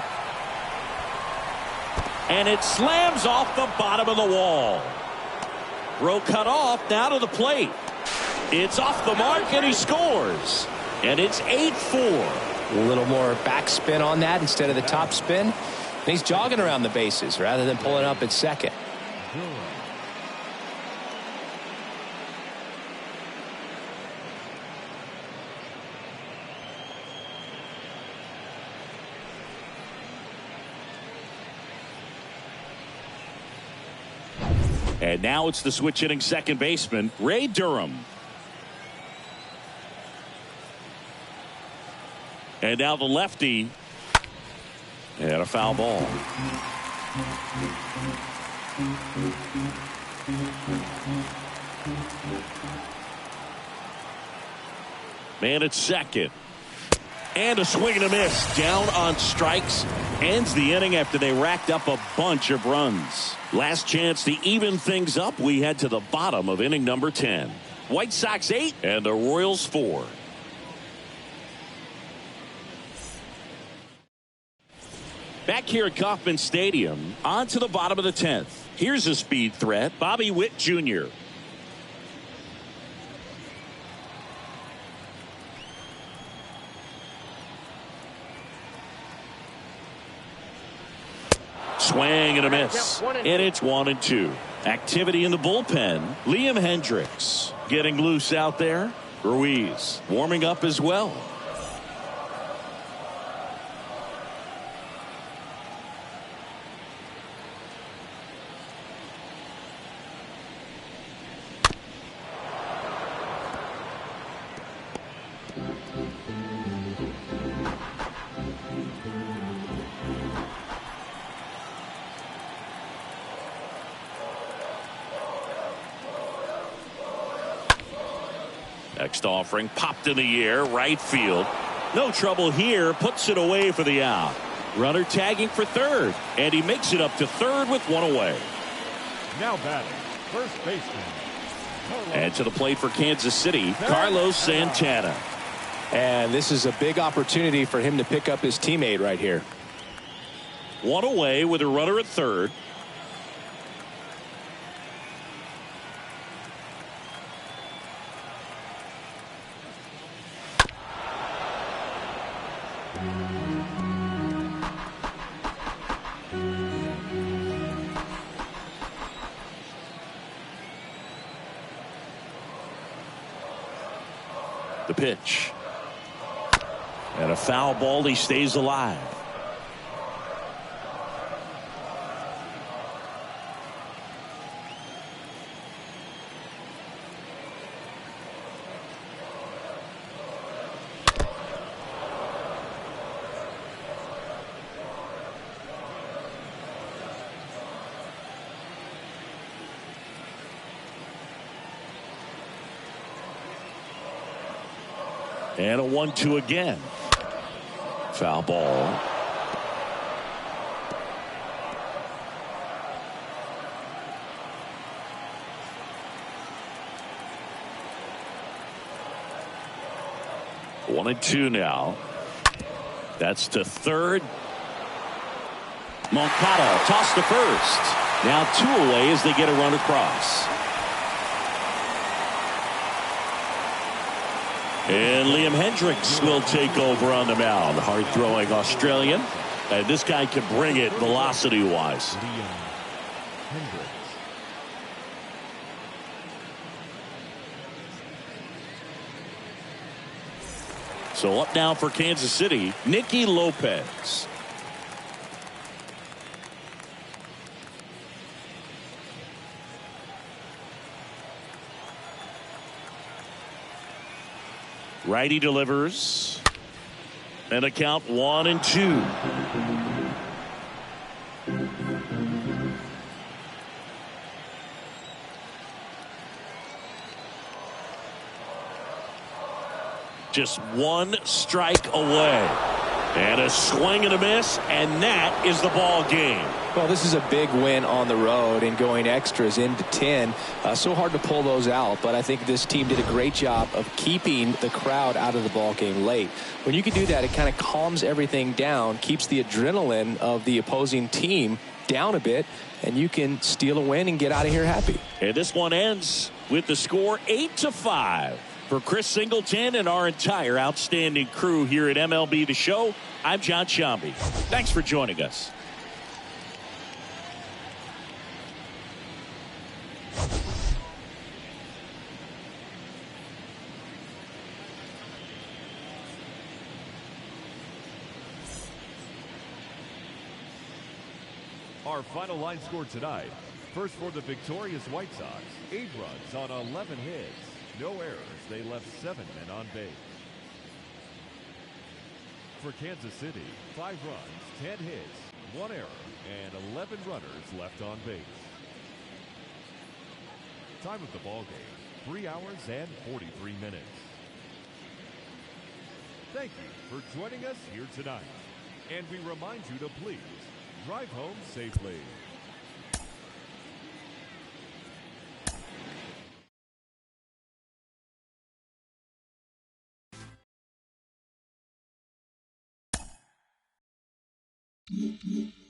And it slams off the bottom of the wall. Throw cut off, now to the plate. It's off the mark, and he scores. And it's 8-4. A little more backspin on that instead of the top spin. And he's jogging around the bases rather than pulling up at second. And now it's the switch hitting second baseman, Ray Durham. And now the lefty. And a foul ball. Man at second. And a swing and a miss. Down on strikes. Ends the inning after they racked up a bunch of runs. Last chance to even things up. We head to the bottom of inning number 10. White Sox 8 and the Royals 4. Back here at Kauffman Stadium, on to the bottom of the 10th. Here's a speed threat, Bobby Witt Jr. Swing and a miss. And it's 1-2. Activity in the bullpen. Liam Hendricks getting loose out there. Ruiz warming up as well. Next offering popped in the air, right field. No trouble here, puts it away for the out. Runner tagging for third, and he makes it up to third with 1 away. Now batting, first baseman. And to the plate for Kansas City, Carlos Santana. And this is a big opportunity for him to pick up his teammate right here. 1 away with a runner at third. The pitch. And a foul ball. He stays alive. And a 1-2 again. Foul ball. 1-2 now. That's to third. Moncada tossed to first. Now 2 away as they get a run across. And Liam Hendricks will take over on the mound. Hard-throwing Australian. And this guy can bring it velocity-wise. So up now for Kansas City, Nicky Lopez. Righty delivers. And a count 1-2. Just 1 strike away. And a swing and a miss, and that is the ball game. Well, this is a big win on the road and going extras into 10. So hard to pull those out, but I think this team did a great job of keeping the crowd out of the ball game late. When you can do that, it kind of calms everything down, keeps the adrenaline of the opposing team down a bit, and you can steal a win and get out of here happy. And this one ends with the score 8-5. For Chris Singleton and our entire outstanding crew here at MLB The Show, I'm John Shambi. Thanks for joining us. Our final line score tonight. First for the victorious White Sox, 8 runs on 11 hits. No errors. They left 7 men on base. For Kansas City, 5 runs, 10 hits, 1 error, and 11 runners left on base. Time of the ball game, 3 hours and 43 minutes. Thank you for joining us here tonight. And we remind you to please drive home safely. Mm-hmm.